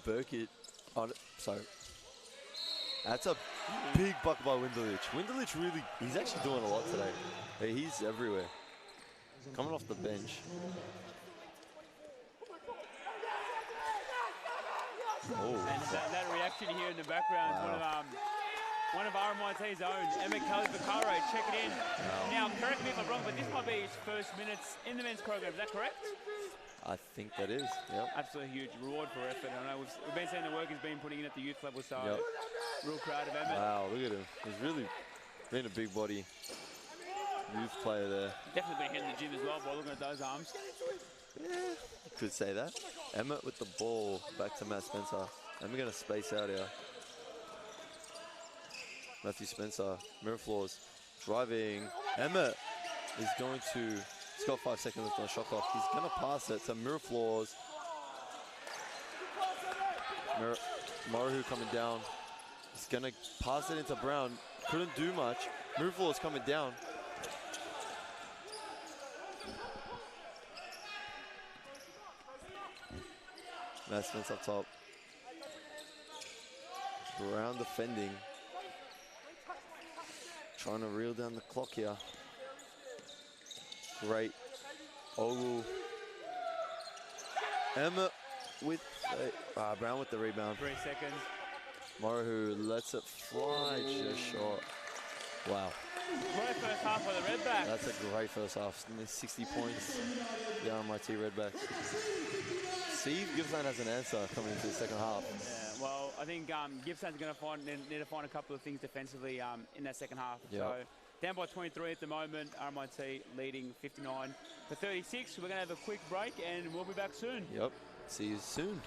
Burkitt on it. Sorry. That's a big bucket by Winderlich. Winderlich really, he's actually doing a lot today. Hey, he's everywhere. Coming off the bench. Oh. And that reaction here in the background is one of RMIT's own, Emmett Kelly-Vaccaro, check it in. Now, correct me if I'm wrong, but this might be his first minutes in the men's program, is that correct? I think that is, yep. Absolutely huge reward for effort. I know we've been seeing the work he's been putting in at the youth level, so Yep. real proud of Emmett. Wow, look at him. He's really been a big body youth player there. Definitely been hitting the gym as well by looking at those arms. Yeah, you could say that. Emmett with the ball back to Matt Spencer. And we're going to space out here. Matthew Spencer, mirror floors, driving. Emmett is going to, he's got 5 seconds left on the shot clock. He's going to pass it to mirror floors. Morahu coming down. He's going to pass it into Brown. Couldn't do much. Mirror floors coming down. Matt Spence up top. Brown defending. Trying to reel down the clock here. Great. Ogle. Emmett with Brown with the rebound. 3 seconds. Morahu lets it fly just short. Wow. Great first half for the Redbacks. That's a great first half. 60 points. The RMIT Redbacks. See if Gippsland has an answer coming into the second half. Yeah, well, I think Gippsland's going to need to find a couple of things defensively in that second half. Yep. So down by 23 at the moment. RMIT leading 59-36. We're going to have a quick break and we'll be back soon. Yep. See you soon.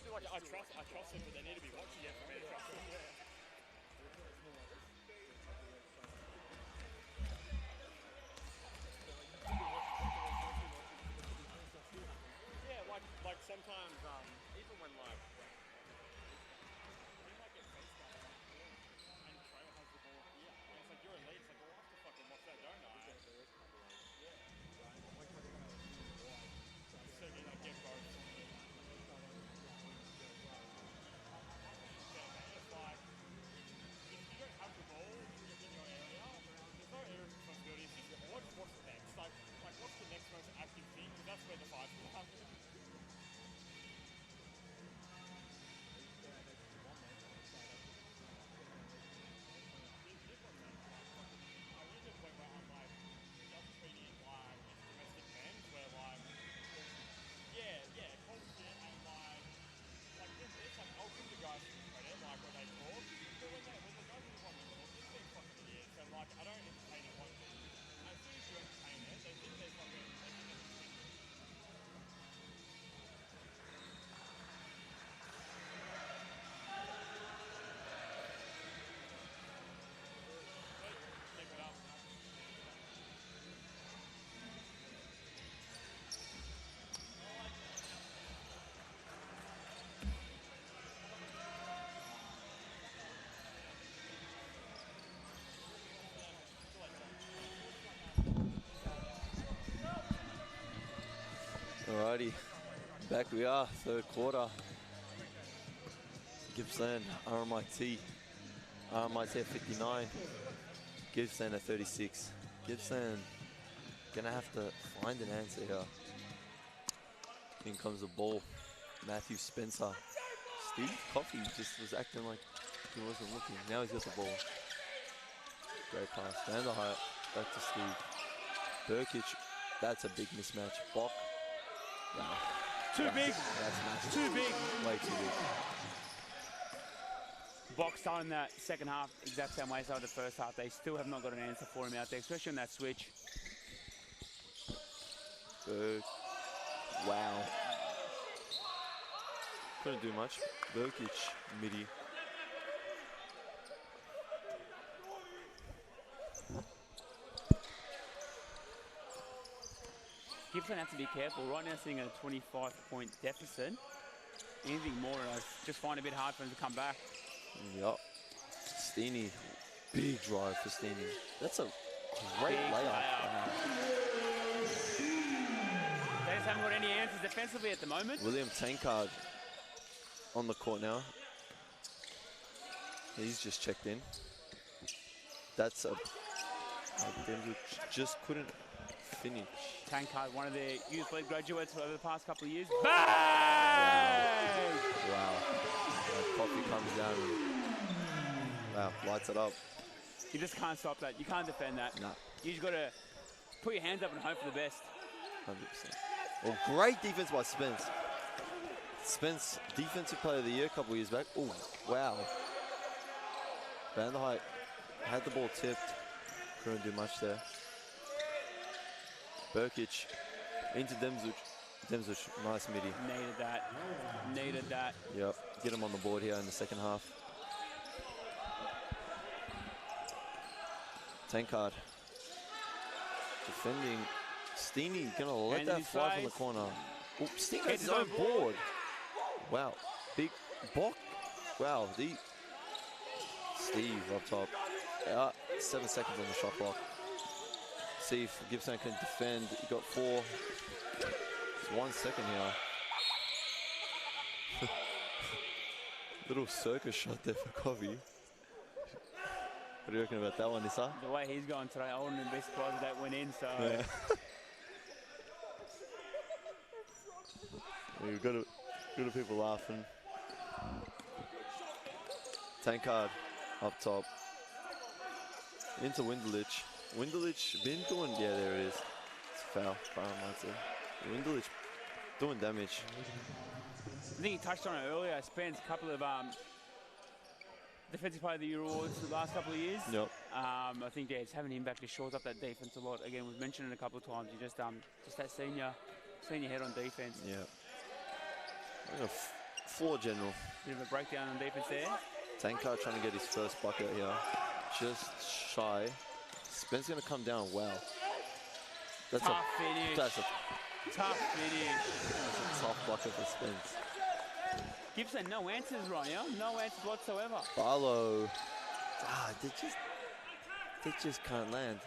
I trust them, but they need to be watching it for me to trust them. Yeah, like sometimes, even when like you might get faced by and Trail has the ball here, and it's like you're a lead, it's like, well, I have to fucking watch that, don't I? Yeah. So you like get both. Yeah, man, it's like if you don't have the ball in your area, there's no area of responsibility. It's just what's next? Like what's the next most active thing? Because that's where the fight's will happen. I reached a point where I'm like just treating like it's domestic men, where like cold shit and like it's like I'll give the guys some credit like when they talk, but when the guys really want to talk, they're being fucking idiots, and like I don't entertain it once. And as soon as you entertain it, they think they're stupid. Keep it up. Alrighty, back we are, third quarter. Gippsland, RMIT at 59, Gippsland at 36. Gippsland gonna have to find an answer here. In comes the ball, Matthew Spencer. Steve Coffey just was acting like he wasn't looking. Now he's got the ball. Great pass, Vanderheidt, back to Steve. Burkic, that's a big mismatch. Bock. Wow. Too big. That's massive. Too big. Way too big. Box starting that second half exact same way as the first half. They still have not got an answer for him out there, especially on that switch. Wow. Couldn't do much. Burkic, midi. Gippsland have to be careful. Right now sitting at a 25-point deficit. Anything more, I just find it a bit hard for them to come back. Yup. Steeny, big drive for Steeny. That's a great Big layup. layup. They just haven't got any answers defensively at the moment. William Tankard on the court now. He's just checked in. That's a just couldn't finish. Tankard, one of their youth league graduates over the past couple of years. Bang! Wow. That Coffee comes down and lights it up. You just can't stop that. You can't defend that. No. You just got to put your hands up and hope for the best. 100%. Well, great defense by Spence. Spence, defensive player of the year a couple of years back. Oh, wow. Vanderheidt had the ball tipped. Couldn't do much there. Burkic into Demzuc. Demzuc, nice midi. Needed that. Needed that. Yep, get him on the board here in the second half. Tankard defending. Steeny gonna let that fly from the corner. Oh, Steeny has his own board. Wow, big block. Wow, Steve up top. 7 seconds on the shot clock. See if Gippsland can defend. He got 4. It's 1 second here. Little circus shot there for Covey. What do you reckon about that one, Nissa? The way he's going today, I wouldn't be surprised if that went in. So yeah. We've got people laughing. Tankard up top. Into Windelich. Windelich been doing, yeah, there it is. It's a foul, Windelich doing damage. I think he touched on it earlier. Spence a couple of defensive player of the year awards the last couple of years. Yep. I think it's having him back just shores up that defense a lot. Again, we've mentioned it a couple of times. You just that senior head on defense. Yeah. 4 floor general. Bit of a breakdown on defense there. Tankard trying to get his first bucket here. Just shy. Spence going to come down. Wow. That's Tough finish. That's a Tough finish. tough bucket for Spence. Gippsland, no answers right now. No answers whatsoever. Barlow. They just can't land.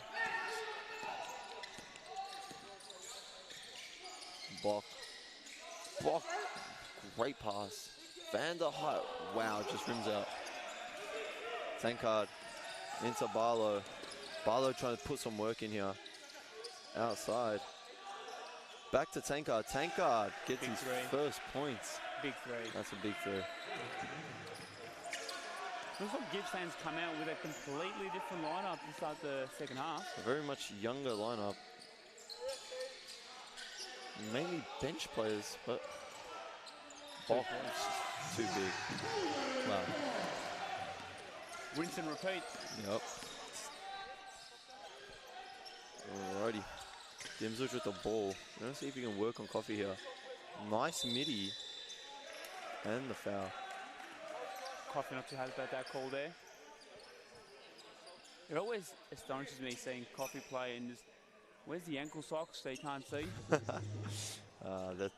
Bok. Great pass. Van der Height. Wow, just rims out. Tankard into Barlow. Barlow trying to put some work in here. Outside. Back to Tankard. Tankard gets Big his three. first points. Big three. That's a big three. Looks like Gippsland's come out with a completely different lineup to start the second half. A very much younger lineup. Mainly bench players, but Bok too big. Wow. Rinse and repeat. Yep. Alrighty. Dimzuch with the ball. Let's see if he can work on Coffee here. Nice midi. And the foul. Coffee not too happy about that call there. It always astonishes me seeing Coffee play and just, where's the ankle socks so you can't see?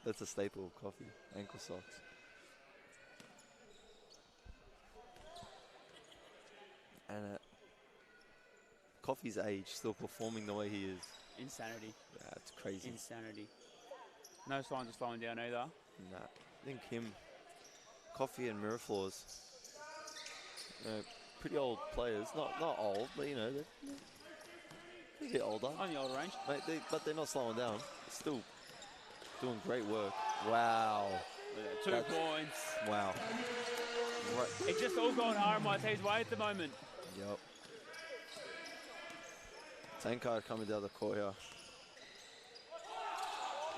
That's a staple of Coffee. Ankle socks. And Coffee's age, still performing the way he is. Insanity. Yeah, it's crazy. Insanity. No signs of slowing down either. Nah, I think him, Coffee and Miraflores, pretty old players. Not old, but you know, they're a bit older. On the older range. But they're not slowing down. They're still doing great work. Wow. 2 points. Wow. Right. It's just all going RMIT's way at the moment. Yep. Tankard coming down the court here.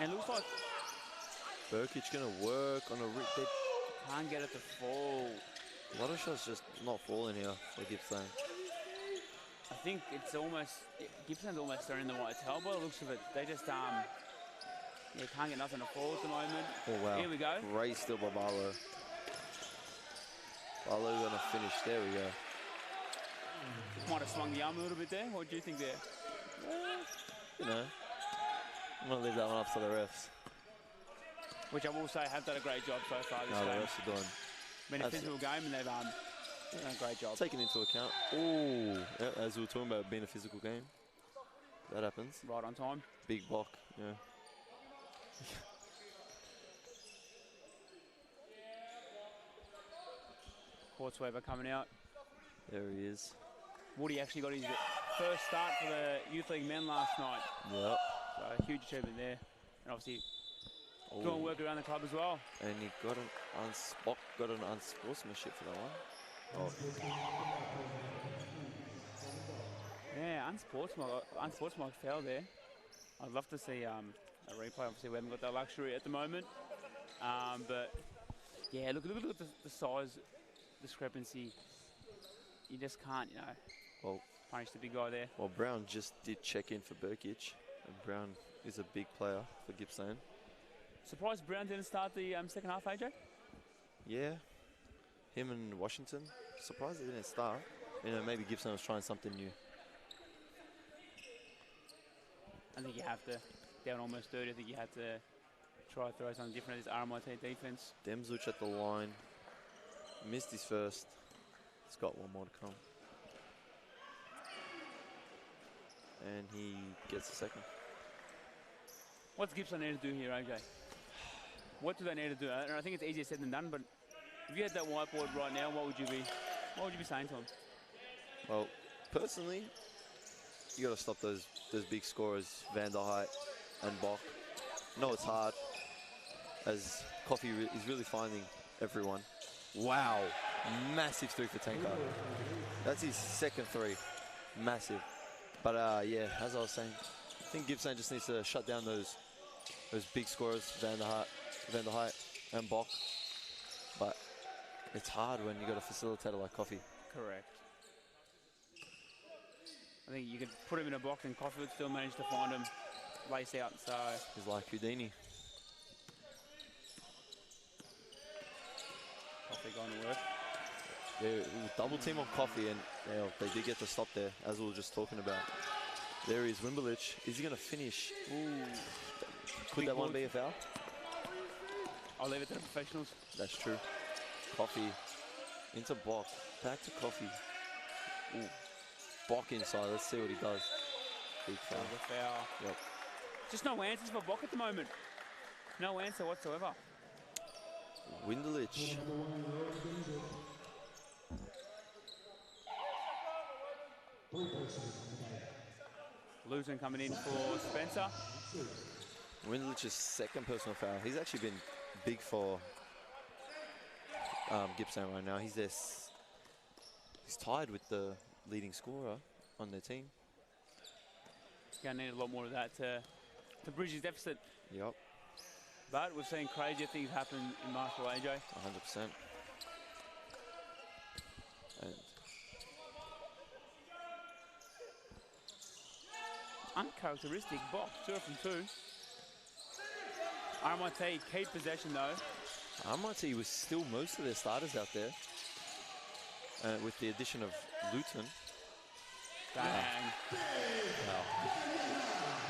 And it looks like Burkic going to work on a rip. They can't get it to fall. a lot of shots just not falling here for Gippsland. I think it's almost, Gippsland's almost throwing the white tail by the looks of it. They just, can't get nothing to fall at the moment. Oh, wow. Here we go. Great steal by Barlow. Barlow going to finish. There we go. Might have swung the arm a little bit there. What do you think there? You know, I'm going to leave that one up to the refs. Which I will say have done a great job so far this No, the game. refs are doing. Been a physical game and they've done a great job. Taken into account. Oh, yeah, as we were talking about being a physical game. That happens. Right on time. Big block, yeah. Portsweber coming out. There he is. Woody actually got his first start for the Youth League men last night. Yep. So huge achievement there. And obviously doing work around the club as well. And he got an unsportsmanship for that one. Oh. Yeah, unsportsmanlike foul there. I'd love to see a replay. Obviously, we haven't got that luxury at the moment. But yeah, look at the size discrepancy. You just can't, punish the big guy there. Well, Brown just did check in for Burkic. And Brown is a big player for Gippsland. Surprised Brown didn't start the second half, AJ? Yeah. Him and Washington. Surprised they didn't start. Maybe Gippsland was trying something new. I think you have to. Down almost 30, I think you have to try to throw something different at this RMIT defense. Demzuch at the line. Missed his first. He's got one more to come. And he gets the second. What's Gippsland need to do here, AJ? What do they need to do? And I think it's easier said than done, but if you had that whiteboard right now, what would you be saying to them? Well, personally, you got to stop those big scorers, Van der Height and Bok. No, it's hard, as Coffee is really finding everyone. Wow, massive three for Tankard. That's his second three, massive. But yeah, as I was saying, I think Gippsland just needs to shut down those big scorers, Van der Height and Bok. But it's hard when you got a facilitator like Coffee. Correct. I think you could put him in a box and Coffee would still manage to find him lace out. So He's like Houdini. going to work. They double team on Coffee, and they did get to stop there, as we were just talking about. There is Wimberlich. Is he going to finish? Ooh. Could that one be a foul? I'll leave it to the professionals. That's true. Coffee into Bok. Back to Coffee. Ooh. Bok inside. Let's see what he does. Big foul. The foul. Yep. Just no answers for Bok at the moment. No answer whatsoever. Windelich. Luton coming in for Spencer. Windelich's second personal foul. He's actually been big for Gippsland right now. He's tied with the leading scorer on their team. Going to need a lot more of that to bridge his deficit. Yep. But we've seen crazier things happen in Marshall, AJ. 100%. And uncharacteristic box, 2 from 2. RMIT keep possession though. RMIT was still most of their starters out there. With the addition of Luton. Bang. Wow.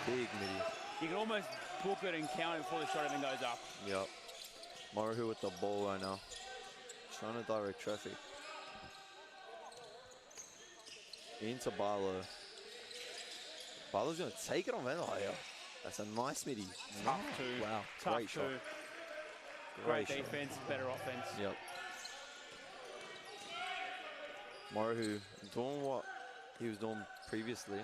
Big midi. You can almost book it and count it before the shot even goes up. Yep. Morahu with the ball right now. Trying to direct traffic. Into Barlow. Barlow's going to take it on Vanderleyer. That's a nice midi. Tough two. Wow. Tough Great two. shot. Great shot. defense, better offense. Yep. Morahu doing what he was doing previously.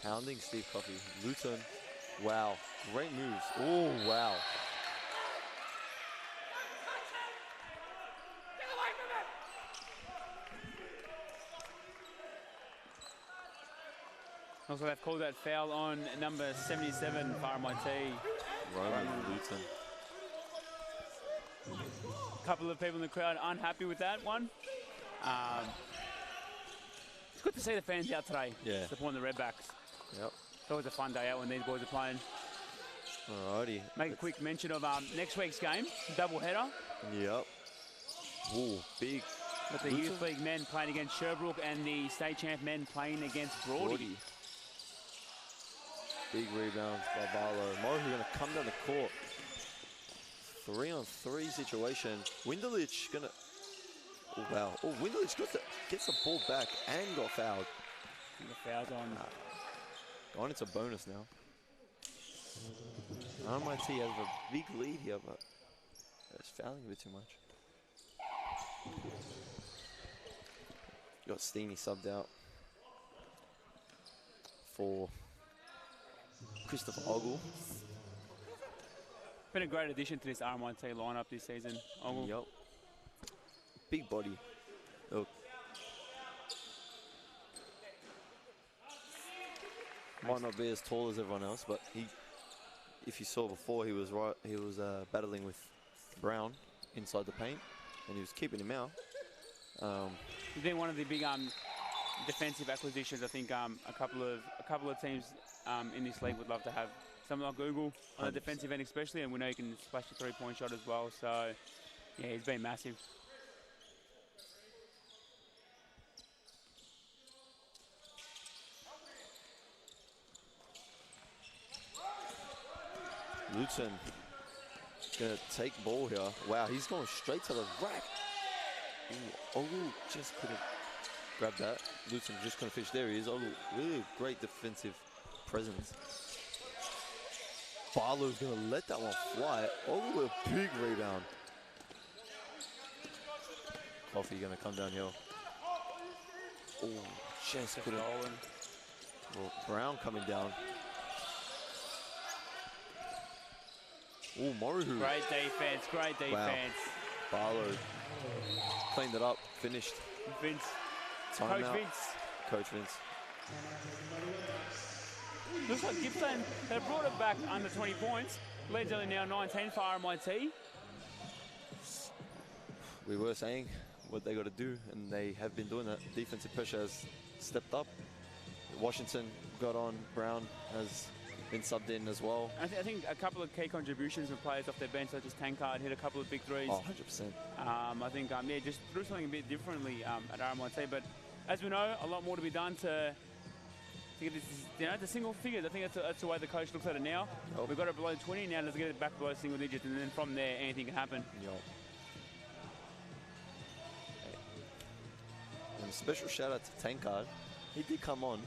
Pounding Steve Coffey. Luton. Wow. Great moves. Oh, wow. Also, they've called that foul on number 77 for RMIT. Roman Luton. A couple of people in the crowd unhappy with that one. It's good to see the fans out today. Yeah. Supporting the Redbacks. Yep. It's always a fun day out when these boys are playing. Alrighty. Make a quick mention of next week's game, double header. Yep. Ooh, big. With the Youth League men playing against Sherbrooke and the State Champ men playing against Broady. Big rebounds by Barlow. Morahu going to come down the court. 3-on-3 situation. Windelich going to... Oh, wow. Oh, Windelich gets the ball back and got fouled. And the foul's on. Gone into bonus now. RMIT has a big lead here, but it's fouling a bit too much. Got Steeny subbed out for Christopher Ogle. Been a great addition to this RMIT lineup this season, Ogle. Yep. Big body. Look. Might not be as tall as everyone else, but if you saw before, he was battling with Brown inside the paint, and he was keeping him out. He's been one of the big defensive acquisitions. I think a couple of teams in this league would love to have someone like Google on the defensive end, especially, and we know he can splash a three-point shot as well. So, yeah, he's been massive. Luton gonna take ball here. Wow, he's going straight to the rack. Ooh, Ogle just couldn't grab that. Luton just couldn't finish. There he is. Ogle, really great defensive presence. Barlow's gonna let that one fly. Ogle with a big rebound. Coffee gonna come downhill. Oh, just couldn't. Well, Brown coming down. Oh, Morahu. Great defense, great defense. Wow. Barlow cleaned it up, finished. Vince. Time Coach out. Vince. Coach Vince. Looks like Gippsland, they brought it back under 20 points. Leads only now 19 for RMIT. We were saying what they got to do, and they have been doing that. Defensive pressure has stepped up. Washington got on. Brown has been subbed in as well. I think a couple of key contributions from players off their bench, such as Tankard, hit a couple of big threes. Oh, 100%. I think, yeah, just threw something a bit differently at RMIT. But as we know, a lot more to be done to get this, the single figures. I think that's the way the coach looks at it now. Yep. We've got it below 20 now. Let's get it back below single digits, and then from there, anything can happen. Yep. And a special shout out to Tankard. He did come on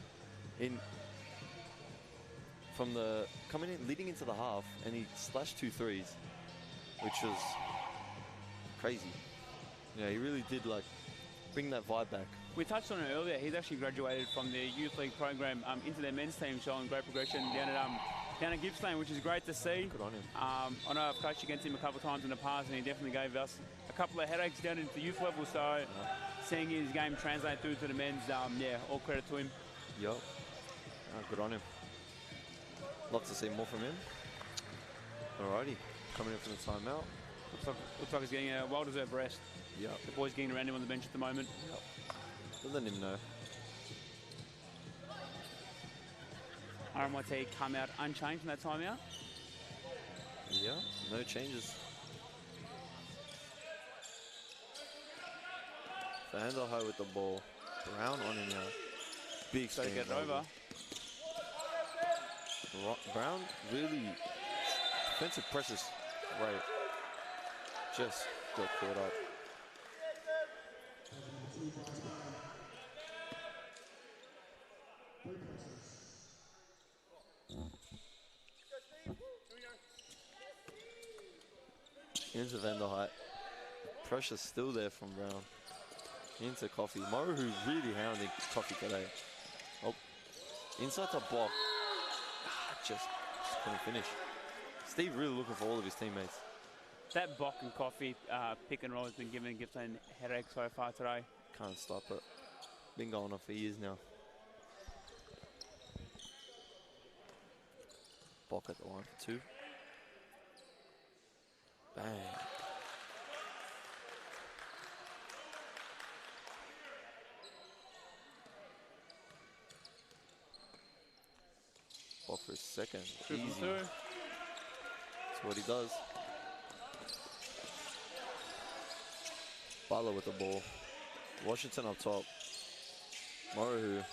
coming in leading into the half, and he slashed 2 threes, which was crazy. Yeah, he really did like bring that vibe back. We touched on it earlier. He's actually graduated from the youth league program into their men's team, showing great progression down at Gippsland, which is great to see. Good on him. I know I've coached against him a couple of times in the past, and he definitely gave us a couple of headaches down into the youth level. So seeing his game translate through to the men's, yeah, all credit to him. Yup. Good on him. Love to see more from him. Alrighty, coming in for the timeout. Looks like he's getting a well-deserved rest. Yep. The boys getting around him on the bench at the moment. Yep. We'll let him know. RMIT come out unchanged from that timeout. Yeah, no changes. Vanderhooy with the ball. Brown on him now. Big So screen. get it over. Brown really defensive presses. Right. Just got caught up. Into Vanderhooy. Pressure's still there from Brown. Into Coffee. Morrow, who really hounding Coffee today. Oh, inside the block. Just couldn't finish. Steve really looking for all of his teammates. That Bock and Coffee pick and roll has been giving Gippsland headache so far today. Can't stop it. Been going on for years now. Bock at the line for 2. Bang. Bock for a second. Easy. That's what he does. Butler with the ball. Washington up top. Morrow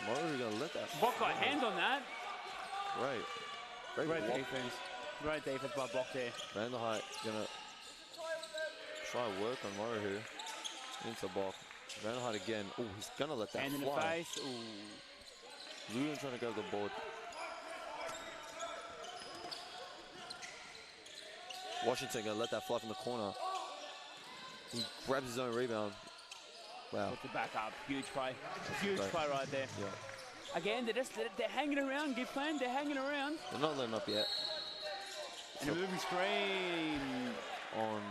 gonna let that. Bock got hands on that. Right. Great defense. Great defense by Bock there. Vanderhooy gonna try work on Morrow. Into Bock. Vanderhooy again. Oh, he's gonna let that Hand in fly. the face. Ooh. Lewin trying to go to the board. Washington gonna let that fly from the corner. He grabs his own rebound. Wow. Puts it back up. Huge play. Huge Right. play right there. Yeah. Again, they're hanging around, Gippsland. They're hanging around. They're not letting up yet. And a moving screen. On.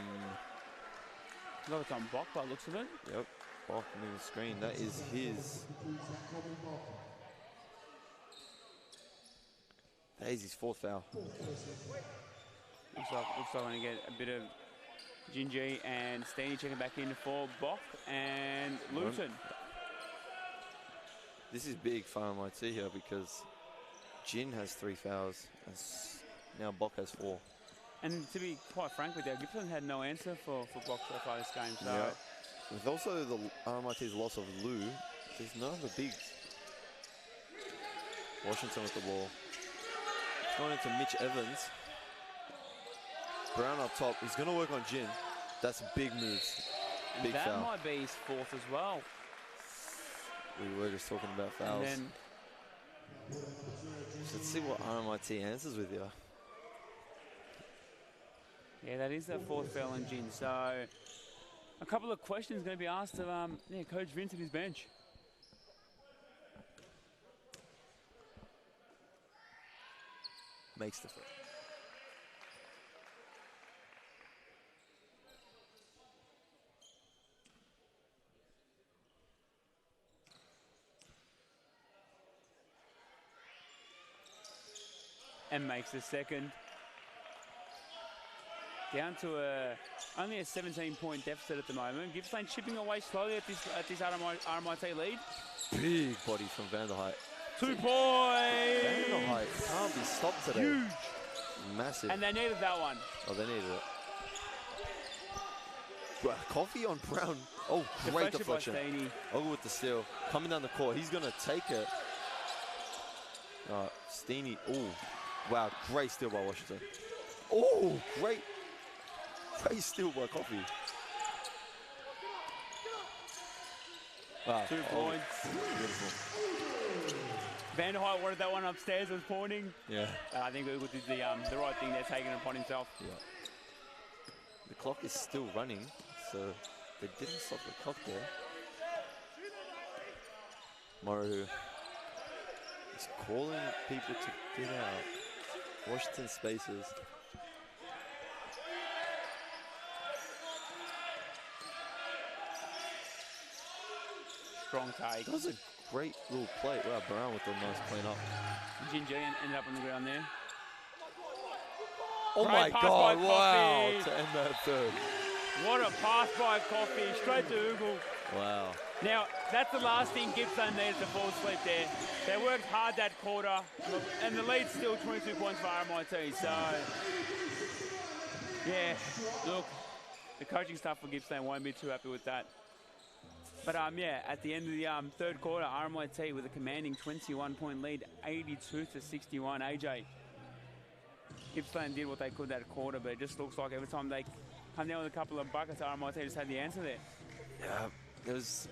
Looks like it's on Bock by the looks of it. Yep. Bock moving screen. That is his. That is his 4th foul. Looks like we're going to get a bit of Gingy and Steeny checking back in for Bock and Luton. This is big for RMIT here because Jin has 3 fouls and now Bock has 4. And to be quite frank with you, Gippsland had no answer for Bock so far this game. So Yeah. With also the RMIT's loss of Lou, there's none of the bigs. Washington with the ball. It's going into Mitch Evans. Brown up top. He's going to work on Jin. That's big moves. Big that foul. might be his 4th as well. We were just talking about fouls. And then Let's see what RMIT answers with you. yeah, that is that 4th foul on Jin. So a couple of questions going to be asked of Coach Vince and his bench. Makes the free. And makes the 2nd. Down to only a 17-point deficit at the moment. Gippsland chipping away slowly at this RMIT lead. Big body from Vanderhooy. 2 points. Vanderhyde can't be stopped today. Huge. Massive. And they needed that one. Oh, they needed it. Wow, Coffee on Brown. Oh, great deflection. Ogle with the steal. Coming down the court. He's going to take it. Steeny. Oh, wow. Great steal by Washington. Oh, great steal by Coffee. Wow. 2 points. Beautiful. Vanderhyde wanted that one upstairs, was pointing. Yeah. I think Ugo did the right thing there, taking it upon himself. Yeah. The clock is still running, so they didn't stop the clock there. Moru is calling people to get out. Washington spaces. Strong take. That was a great little play. Wow, Brown with a nice clean up. Ginger ended up on the ground there. Oh Great my pass God, by wow, Coffee. to end that third. What a pass by Coffee, straight to Ugo. Wow. Now, that's the last thing Gippsland needs to fall asleep there. They worked hard that quarter, and the lead's still 22 points for RMIT. So, yeah, look, the coaching staff for Gippsland won't be too happy with that. But yeah, at the end of the third quarter, RMIT with a commanding 21-point lead, 82-61. AJ, Gippsland did what they could that quarter, but it just looks like every time they come down with a couple of buckets, RMIT just had the answer there. Yeah, there was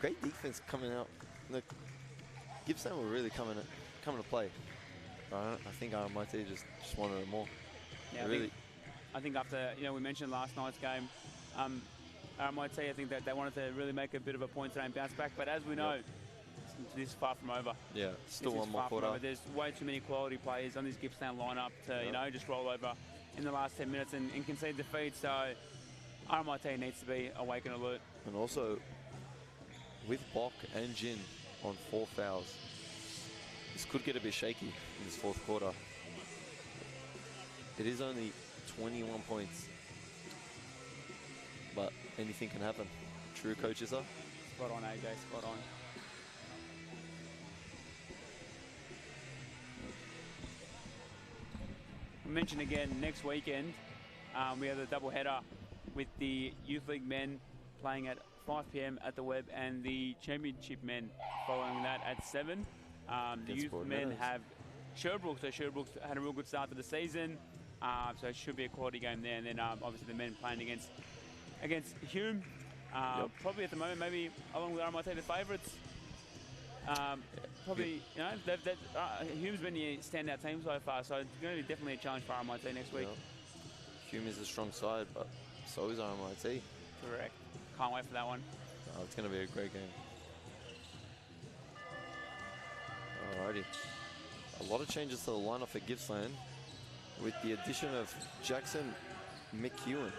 great defense coming out. Look, Gippsland were really coming to play. I think RMIT just wanted it more. Yeah, I think after, we mentioned last night's game, RMIT, I think that they wanted to really make a bit of a point today and bounce back, but as we know, this is far from over. Yeah, still one more quarter. There's way too many quality players on this Gippsland lineup to, just roll over in the last 10 minutes and concede defeat. So RMIT needs to be awake and alert. And also, with Bok and Jin on 4 fouls, this could get a bit shaky in this fourth quarter. It is only 21 points, but anything can happen. True coaches are. Spot on, AJ, spot on. We mentioned again, next weekend, we have a double header with the Youth League men playing at 5 p.m. at the Web and the Championship men following that at 7. The Youth men have Sherbrooke, so Sherbrooke had a real good start to the season, so it should be a quality game there. And then obviously the men playing against Hume. Probably at the moment, maybe along with RMIT, the favourites. Probably, Hume's been the standout team so far, so it's going to be definitely a challenge for RMIT next week. Hume is a strong side, but so is RMIT. Correct. Can't wait for that one. It's going to be a great game. Alrighty. A lot of changes to the lineup for Gippsland, with the addition of Jackson McEwen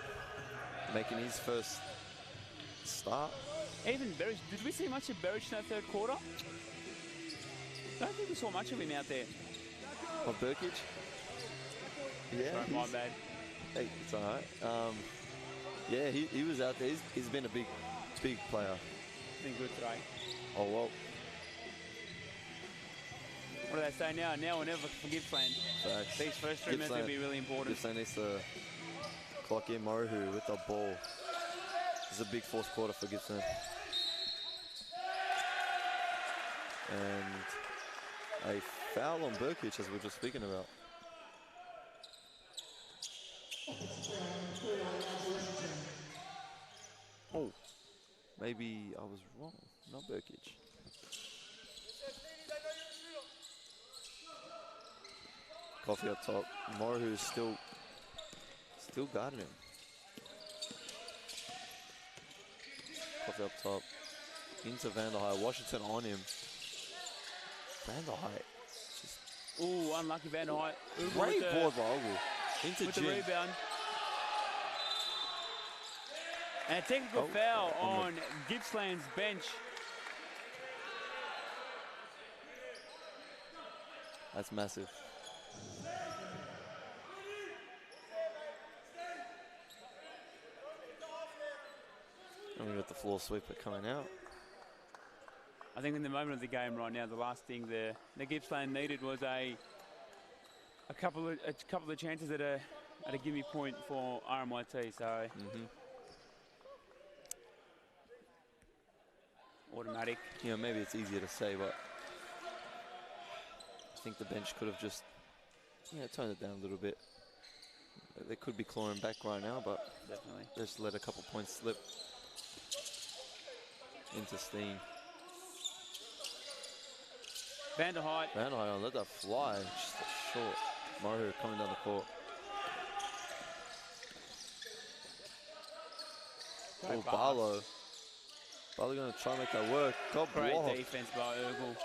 making his first start. Even Berich, did we see much of Berich in that third quarter? I don't think we saw much of him out there. Of Burkic? Yeah. Sorry, my bad. Hey, it's alright. Yeah, he was out there. He's been a big player. Been good today. Oh, well. What do they say now? Now or never for Gippsland. Facts. These first 3 minutes will be really important. Gippsland needs to clock in Moruhu with the ball. This is a big fourth quarter for Gippsland. And a foul on Burkic, as we were just speaking about. Oh, maybe I was wrong. Not Burkic. Coffee up top. Moruhu is still guarding him. Coffee up top. Into Vanderhyde. Washington on him. Vanderhyde. Ooh, unlucky Vanderhyde. Great board by Ogle. Into with Jin. the rebound. And a technical foul on Gippsland's bench. That's massive. And we got the floor sweeper coming out. I think in the moment of the game right now, the last thing the Gippsland needed was a couple of chances at a gimme point for RMIT. So automatic. You know, maybe it's easier to say, but I think the bench could have just, toned it down a little bit. They could be clawing back right now, but Definitely. just let a couple points slip into Steen. Van der Height. Van High let that fly, just short. Mario coming down the court. Oh, Barlow. Barlow going to try and make that work. God Great block. defense by Urgel.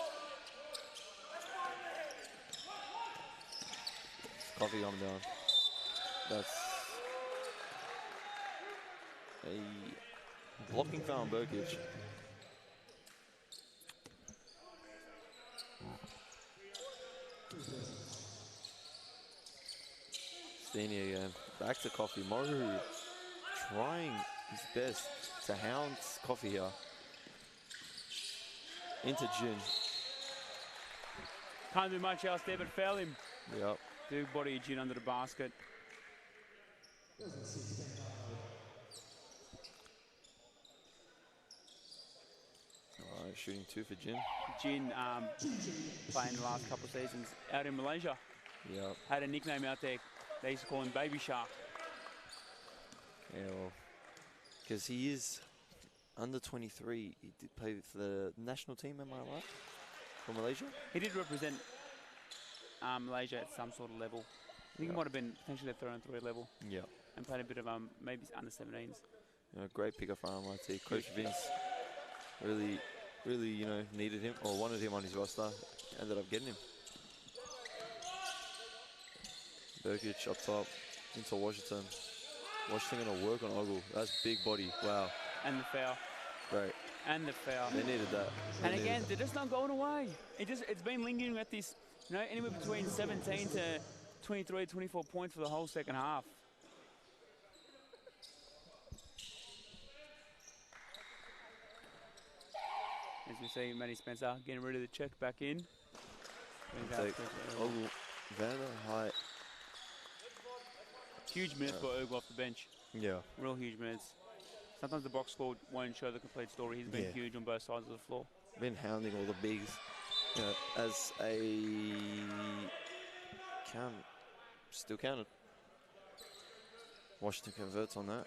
Coffee coming down. That's a blocking foul on Burkic. Steenie again. Back to Coffee. Maru trying his best to hound Coffee here. Into Jin. Can't do much else there but foul him. Yep. Do body Jin under the basket. Alright, shooting 2 for Jin. Jin playing the last couple of seasons out in Malaysia. Yep. Had a nickname out there. They used to call him Baby Shark. Yeah, well, because he is under 23. He did play for the national team, am I right? For Malaysia? He did represent Malaysia at some sort of level. I think he might have been potentially at 3-on-3 level. Yeah. And played a bit of maybe under 17s. Great picker for RMIT. Coach Vince really, needed him or wanted him on his roster. Ended up getting him. Burkic up top into Washington. Washington going to work on Ogle. That's big body. Wow. And the foul. Great. And the foul. They needed that. And again, they're just not going away. It's been lingering at this, anywhere between 17 to 23, 24 points for the whole second half. As we see, Matty Spencer getting rid of the check back in. Take Ogle, Van der Height. Huge minutes for Ogle off the bench. Yeah. Real huge minutes. Sometimes the box score won't show the complete story. He's been huge on both sides of the floor. Been hounding all the bigs. As a still counted. Washington converts on that.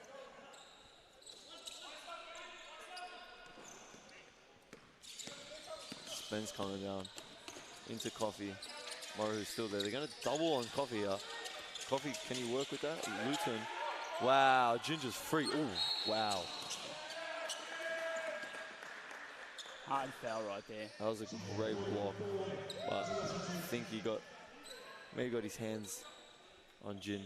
Spence coming down into Coffee. Maru's still there. They're going to double on Coffee here. Coffee, can you work with that? Luton. Wow, Ginger's free. Ooh, wow. Hard foul right there. That was a great block. But I think he maybe got his hands on Jin.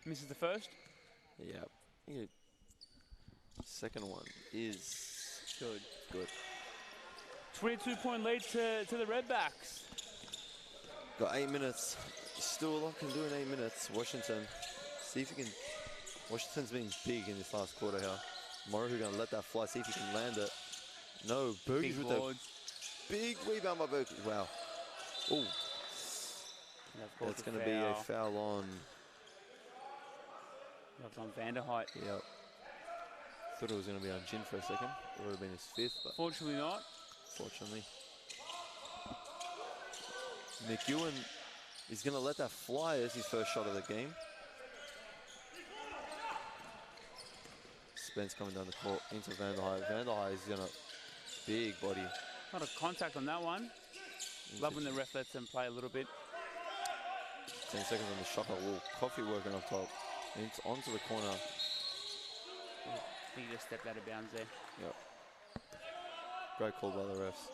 Misses the first. Yeah. Second one is good. Good. 22-point lead to the Redbacks. Got 8 minutes. Still a lot can do in 8 minutes. Washington. See if he can. Washington's been big in this last quarter here. Maru going to let that fly. See if he can land it. No, Bergey's with that big rebound by Berkey. Wow. Oh. That's going to be a foul on. That was on Van der Height. Yep. Thought it was going to be on Jin for a second. It would have been his 5th, but fortunately not. Fortunately. McEwen is going to let that fly as his first shot of the game. Spence coming down the court into Van der Height. Van der Height is going to big body. Not a contact on that one. Love when the ref lets them play a little bit. 10 seconds on the shot clock. Coffee working up top. Onto the corner. I think he just stepped out of bounds there. Yep. Great call by the refs.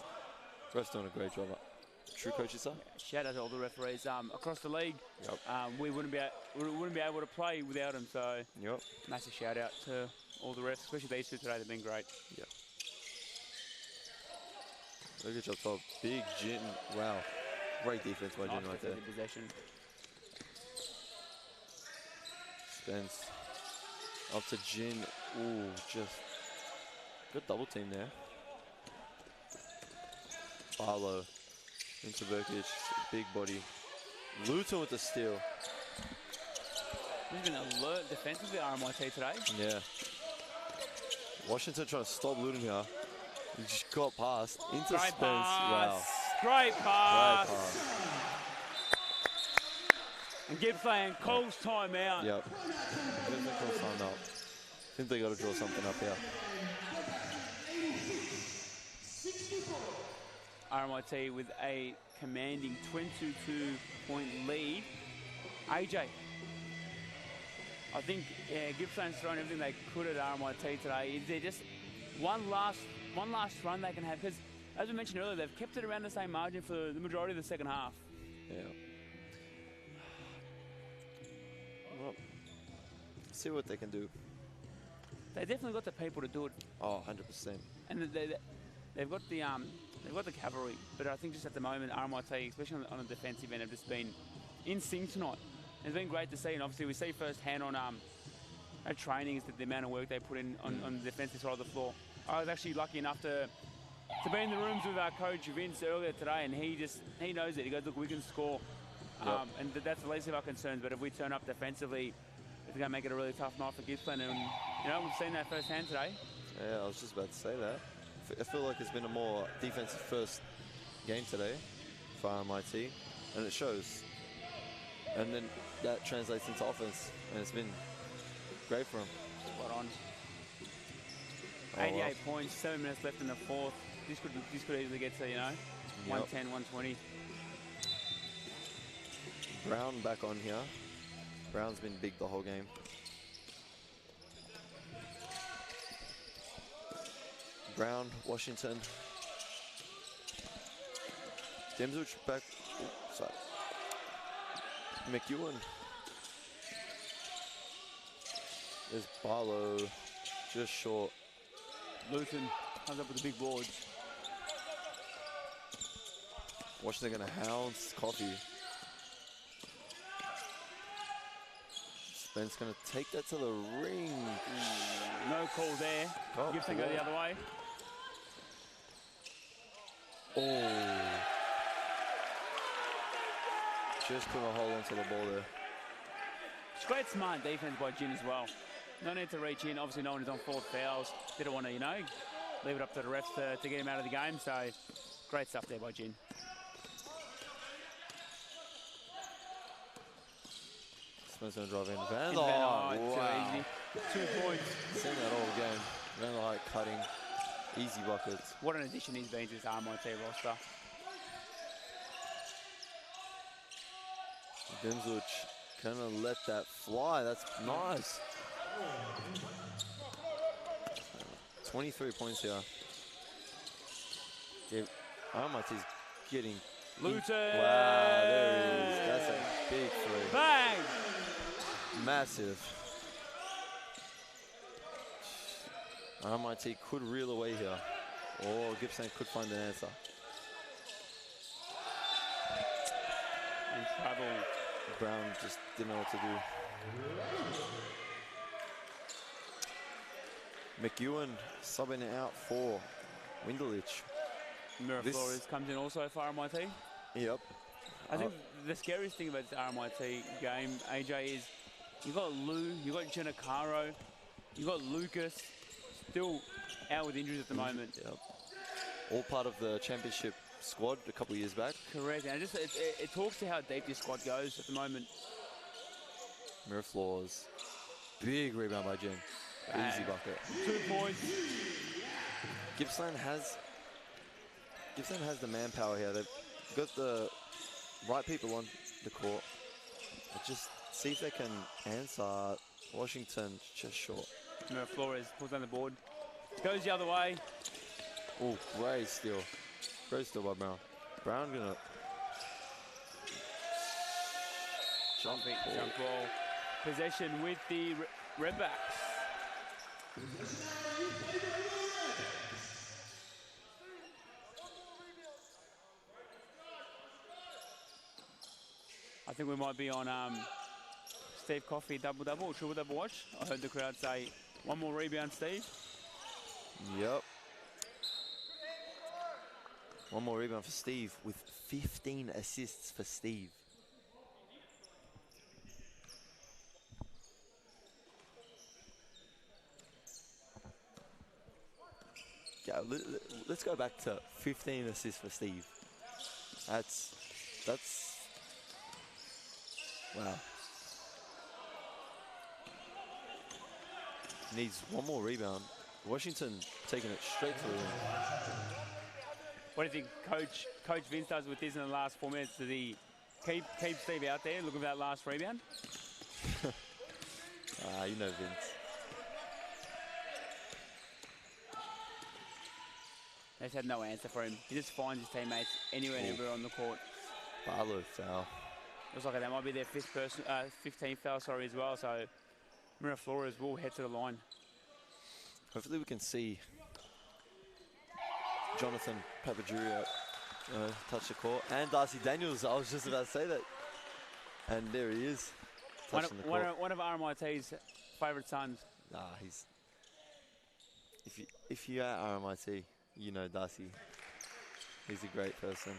Refs doing a great job True coaches are. Shout out to all the referees across the league. Yep. We wouldn't be able to play without them. So Yep. massive shout out to all the refs, especially these two today. They've been great. Yep. Look at your top. Big Jin. Wow. Great defense by Jin right there. Possession. Spence. Up to Jin. Ooh, just good double team there. Barlow into Burkic. Big body. Luton with the steal. He's been alert defensively, RMIT today. Yeah. Washington trying to stop Luton here. He just got past into Great Spence. pass. Wow. Great pass. Great pass. And Gippsland calls timeout. Yep. Gippsland calls time out. I think they got to draw something up here. RMIT with a commanding 22-point lead. AJ, I think Gippsland's thrown everything they could at RMIT today. Is there just one last run they can have? Because as we mentioned earlier, they've kept it around the same margin for the majority of the second half. Yeah. Well, see what they can do. They definitely got the people to do it, Oh, 100%. and they've got the cavalry. But I think just at the moment, RMIT, especially on the defensive end, have just been in sync tonight. It's been great to see, and obviously we see firsthand on at trainings that the amount of work they put in on the defensive side of the floor. I was actually lucky enough to be in the rooms with our coach Vince earlier today, and he knows it. He goes, look, we can score, and that's the least of our concerns. But if we turn up defensively, it's going to make it a really tough night for Gippsland, and we've seen that firsthand today. Yeah, I was just about to say that. I feel like it's been a more defensive first game today for RMIT, and it shows. And then that translates into offense, and it's been great for them. Spot on. Oh, 88 well. points, 7 minutes left in the fourth. This could easily get to 110, 120. Brown back on here. Brown's been big the whole game. Brown, Washington. Demzuch back. Ooh, sorry. McEwen. There's Barlow, just short. Luton comes up with the big boards. Washington gonna hounds Coffee. Spence gonna take that to the ring. No call there. Oh, Gibson go the other way. Oh. Just couldn't hold on to the ball there. It's great smart defense by Jin as well. No need to reach in. Obviously no one is on 4 fouls. Didn't want to, leave it up to the refs to get him out of the game. So great stuff there by Jin. Spence gonna drive in. Van Van wow. Too easy. 2 points. Seen that all game. Van Dyke cutting. Easy buckets. What an addition he's been to this RMIT roster. Demzuch gonna let that fly. That's nice. 23 points here. Yeah, RMIT's getting... Luton! Wow, there he is. That's a big three. Bang! Massive. RMIT could reel away here, or Gippsland could find an answer. And trouble. Brown just didn't know what to do. McEwen subbing out for Windelich. Mira Flores comes in also for RMIT. Yep. I think the scariest thing about this RMIT game, AJ, is you've got Lou, you've got Giancarlo, you've got Lucas, still out with injuries at the moment. Yep. All part of the championship squad a couple of years back. Correct, and it talks to how deep this squad goes at the moment. Mirror Floors. Big rebound by Jim. Easy bucket. 2 points. Gippsland has the manpower here. They've got the right people on the court. But just see if they can answer. Washington just short. Mira Flores pulls down the board. Goes the other way. Oh, great steal. Great steal by Brown. Brown gonna Jump ball. Jump ball. Possession with the Redbacks. I think we might be on Steve Coffey double-double or triple-double watch. I heard the crowd say, one more rebound, Steve. Yep. One more rebound for Steve with 15 assists for Steve. Yeah, let's go back to 15 assists for Steve. That's wow. Needs one more rebound. Washington taking it straight to the rim. What do you think Coach Vince does with this in the last 4 minutes? Does he keep Steve out there looking for that last rebound? You know Vince. They just had no answer for him. He just finds his teammates anywhere and everywhere on the court. Barlow foul. Looks like that might be their 15th foul, sorry, as well. So Miraflores will head to the line. Hopefully we can see Jonathan Papagiurio touch the court. And Darcy Daniels, I was just about to say that. And there he is, touching the court. One of RMIT's favourite sons. Nah, he's... If you're at RMIT, you know Darcy. He's a great person.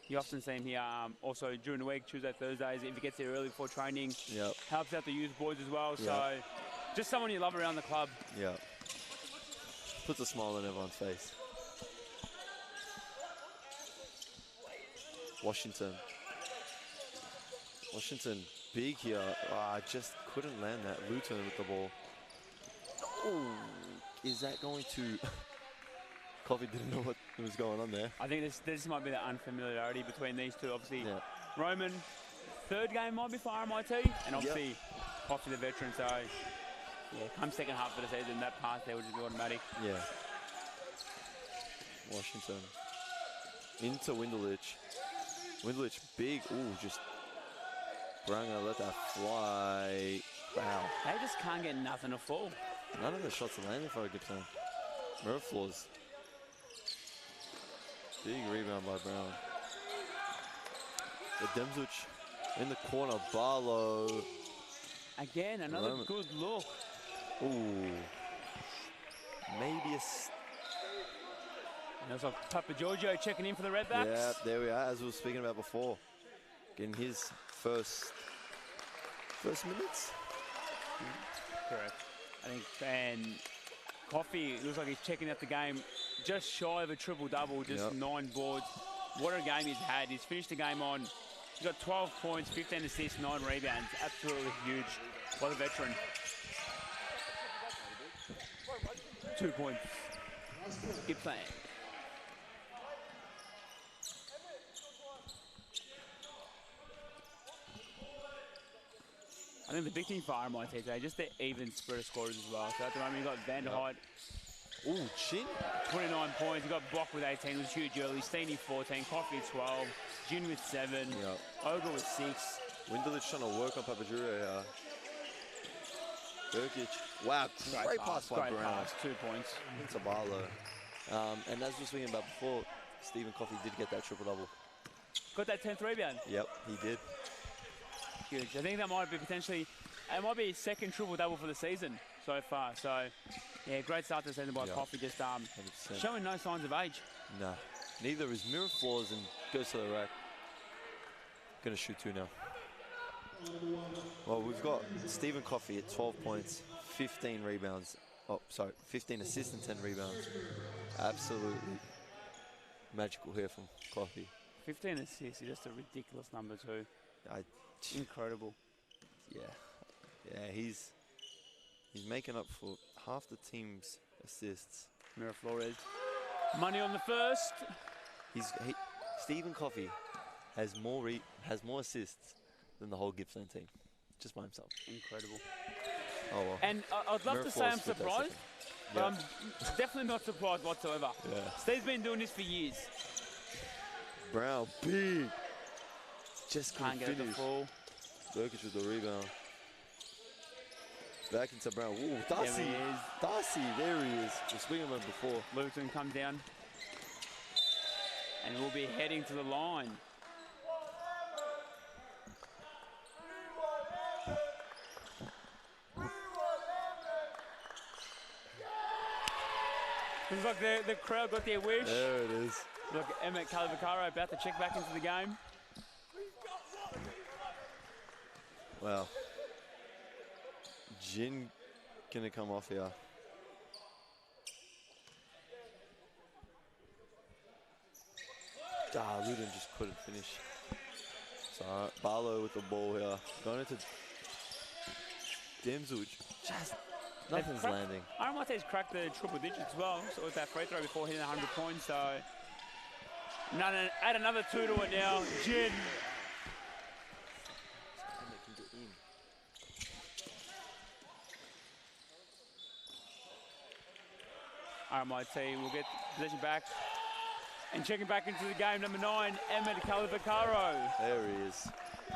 You often see him here also during the week, Tuesday, Thursdays, if he gets there early before training. Yep. Helps out the youth boys as well. Yep. So just someone you love around the club. Yeah. Puts a smile on everyone's face. Washington big here. Just couldn't land that. Luton with the ball. Oh, is that going to... Coffey didn't know what was going on there. I think this might be the unfamiliarity between these two. Obviously, yeah. Roman, third game might be for RMIT, and obviously Coffey, the veteran. So, yeah, come second half of the season, that pass there would just be automatic. Yeah. Washington into Windelich. Windelich big. Ooh, just Brown gonna let that fly. Wow. They just can't get nothing to fall. None of the shots are landing for Gippsland. Miraflores. Big rebound by Brown. The Demzuch in the corner. Barlow. Again, another good look. Ooh. Maybe a... And it's like Papa Giorgio checking in for the Redbacks. Yeah, there we are, as we were speaking about before. Getting his first minutes. Correct. I think, and Coffey looks like he's checking out the game just shy of a triple-double, just 9 boards. What a game he's had. He's finished the game on, he's got 12 points, 15 assists, 9 rebounds. Absolutely huge. What a veteran. 2 points. Gippsland. I think the big thing for RMIT today, just the even spread of scorers as well. So at the moment, you've got Van der Heide. Ooh, chin. 29 points. You've got Bock with 18, it was huge early. Steeny 14, Coffey 12, Jin with 7, Ogre with 6. Windelich trying to work on Papagiurio. Burkic. Wow, great pass by Brown. Pass, 2 points. Into Barlow. And as we were speaking about before, Stephen Coffey did get that triple-double. Got that 10th rebound. Yep, he did. Huge. I think that might be potentially, it might be his second triple-double for the season so far. So, yeah, great start to the season by Coffey, just 100%. showing no signs of age. No, neither is Miraflores, and goes to the rack. Gonna shoot 2 now. Well, we've got Stephen Coffey at 12 points, 15 rebounds. Oh, sorry, 15 assists and 10 rebounds. Absolutely magical here from Coffey. 15 assists is just a ridiculous number too. Incredible. Yeah, he's making up for half the team's assists. Miraflores. Money on the first. Stephen Coffey has more assists than the whole Gippsland team, just by himself. Incredible. Oh well. And I'd love to say I'm surprised, but I'm definitely not surprised whatsoever. Yeah. Steve's been doing this for years. Brown, big. Just Can't couldn't get it to finish. full. Burkic with the rebound. Back into Brown. Ooh, Darcy. There he is. Darcy, there he is. The swinger man before. Luton comes down. And we'll be heading to the line. Looks like the crowd got their wish. There it is. Look, Emmett Calivacaro about to check back into the game. Wow. Jin gonna come off here. Luton just couldn't finish. So Barlow with the ball here. Going into Dimzuch. Just nothing's landing. RMIT's cracked the triple digits as well. So with that free throw before hitting 100 points. So add another 2 to it now. Jin. RMIT will get possession back. And checking back into the game, number 9, Emmett Calivacaro. There he is.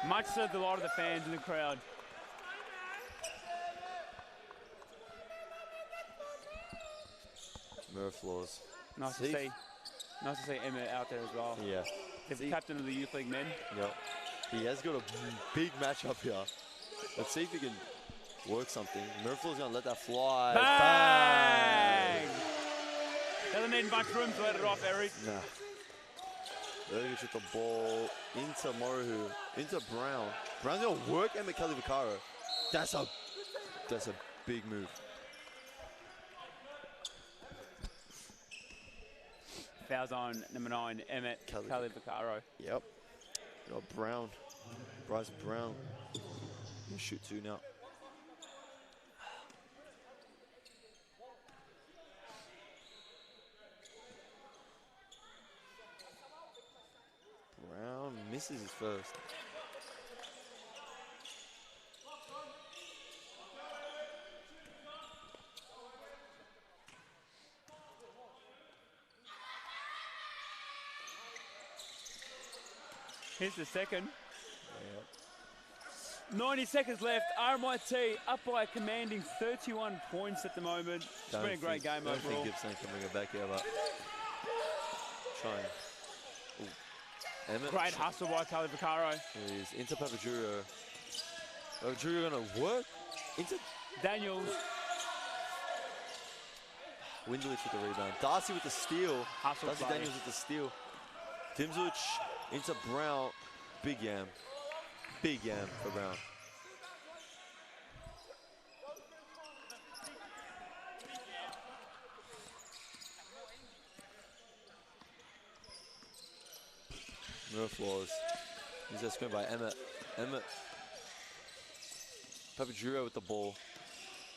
Much to the delight of the fans and the crowd. Mirror floors. Nice to see Emmett out there as well. Yeah. The captain of the Youth League men. Yep. He has got a big matchup here. Let's see if he can work something. Mirror floor's gonna let that fly. Bang! Doesn't need much room to let it off, Eric. Nah. Burkic with the ball into Moruhu, into Brown. Brown's gonna work Emmett Calivacaro. That's a big move. Fouls on number 9, Emmett Calivacaro. Yep. Got Brown. Bryce Brown. He'll shoot 2 now. Brown misses his first. Here's the second. 90 seconds left. RMIT up by a commanding 31 points at the moment. It's been a great game overall. I don't overall. think Gippsland can bring it back here, but trying. Emmett. Great hustle by Calivacaro. There he is. Into Papajurio. Papajurio gonna work. Into Daniels. Windowich with the rebound. Darcy with the steal. Hustle Darcy play. Daniels with the steal. Dimzuch into Brown. Big yam. Big yam for Brown. Mirror floors. He's just screen by Emmett. Emmett. Papajurio with the ball.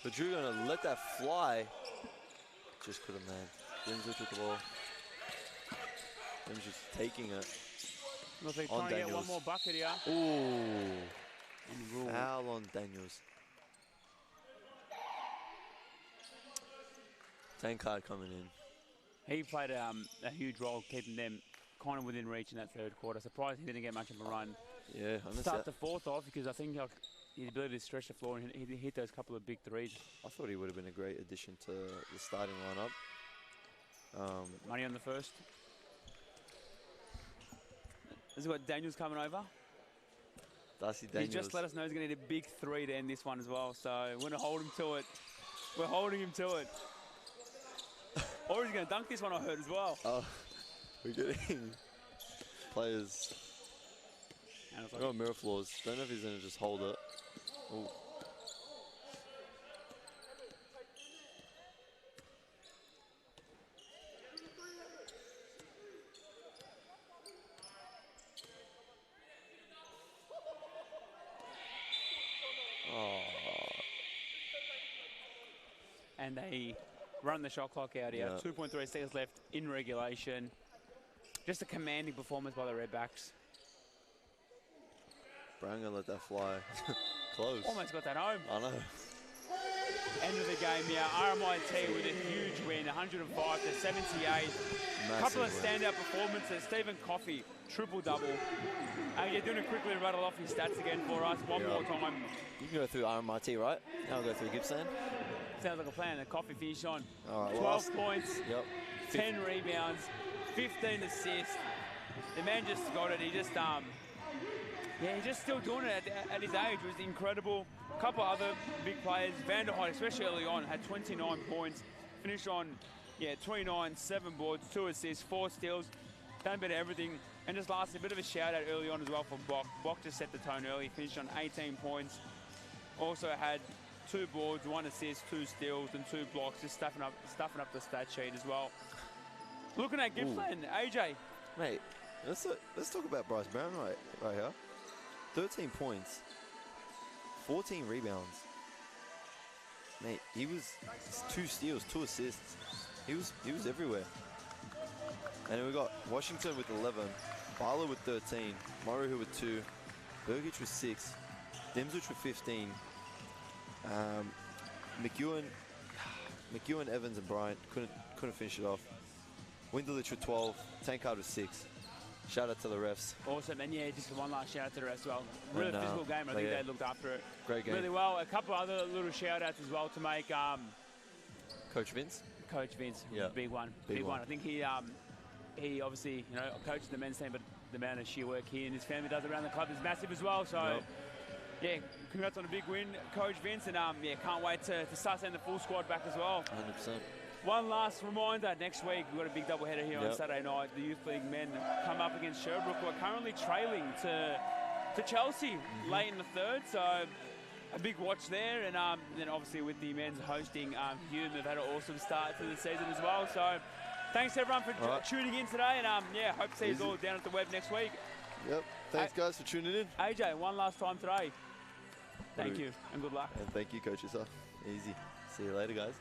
Papajurio gonna let that fly. Just couldn't land. Dimzuch with the ball. Dimzuch taking it. Looks like On trying to get Daniels. one more bucket here. Ooh. Foul on Daniels. Tankard coming in. He played a huge role keeping them kind of within reach in that third quarter. Surprised he didn't get much of a run. Yeah, I Start the fourth off because I think his ability to stretch the floor and he hit those couple of big threes. I thought he would have been a great addition to the starting lineup. Money on the first. This is what Daniels coming over. Darcy Daniels. He just let us know he's going to need a big 3 to end this one as well. So we're going to hold him to it. We're holding him to it. Or he's going to dunk this one, I heard as well. Oh, we're getting players. We're on mirror floors. Don't know if he's going to just hold it. Ooh. And they run the shot clock out here. Yeah. 2.3 seconds left in regulation. Just a commanding performance by the Redbacks. Brown gonna let that fly. Close. Almost got that home. I know. End of the game, yeah. RMIT with a huge win, 105 to 78. A couple of standout performances. Stephen Coffey, triple-double. Yeah, doing it quickly, rattle off his stats again for us. One more time. You can go through RMIT, right? Now I'll go through Gippsland. Sounds like a plan. The Coffey finish on 12 points, Yep. 10 rebounds, 15 assists. The man just got it. He just, yeah, he's just still doing it at his age. It was incredible. A couple other big players. Van der Heide, especially early on, had 29 points. Finished on, 29, 7 boards, 2 assists, 4 steals. Done a bit of everything. And just lastly, a bit of a shout out early on as well for Bok. Bok just set the tone early. Finished on 18 points. Also had 2 boards, 1 assist, 2 steals, and 2 blocks. Just stuffing up the stat sheet as well. Looking at Gippsland, AJ. Mate, let's talk about Bryce Brown right here. 13 points, 14 rebounds. Mate, he was 2 steals, 2 assists. He was everywhere. And then we got Washington with 11, Barlow with 13, Moruhu with 2, Burgich with 6, Dimswich with 15, McEwen, Evans, and Bryant couldn't finish it off. Winderlich with 12, Tankard with 6. Shout out to the refs. Awesome, and yeah, just one last shout out to the refs as well. Really physical game. I think they looked after it great game. really well. A couple other little shout outs as well to make. Coach Vince. Coach Vince, big one. I think he obviously coaches the men's team, but the amount of sheer work he and his family does around the club is massive as well. So yeah, congrats on a big win, Coach Vince, and can't wait to start sending the full squad back as well. 100%. One last reminder, next week we've got a big doubleheader here on Saturday night. The Youth League men come up against Sherbrooke, who are currently trailing to Chelsea late in the third, so a big watch there. And then obviously with the men's hosting Hume, they've had an awesome start to the season as well. So thanks everyone for tuning in today, and hope to see you all down at the web next week. Yep, thanks guys for tuning in. AJ, one last time today. Thank you and good luck. And thank you, Coach yourself. Easy. See you later, guys.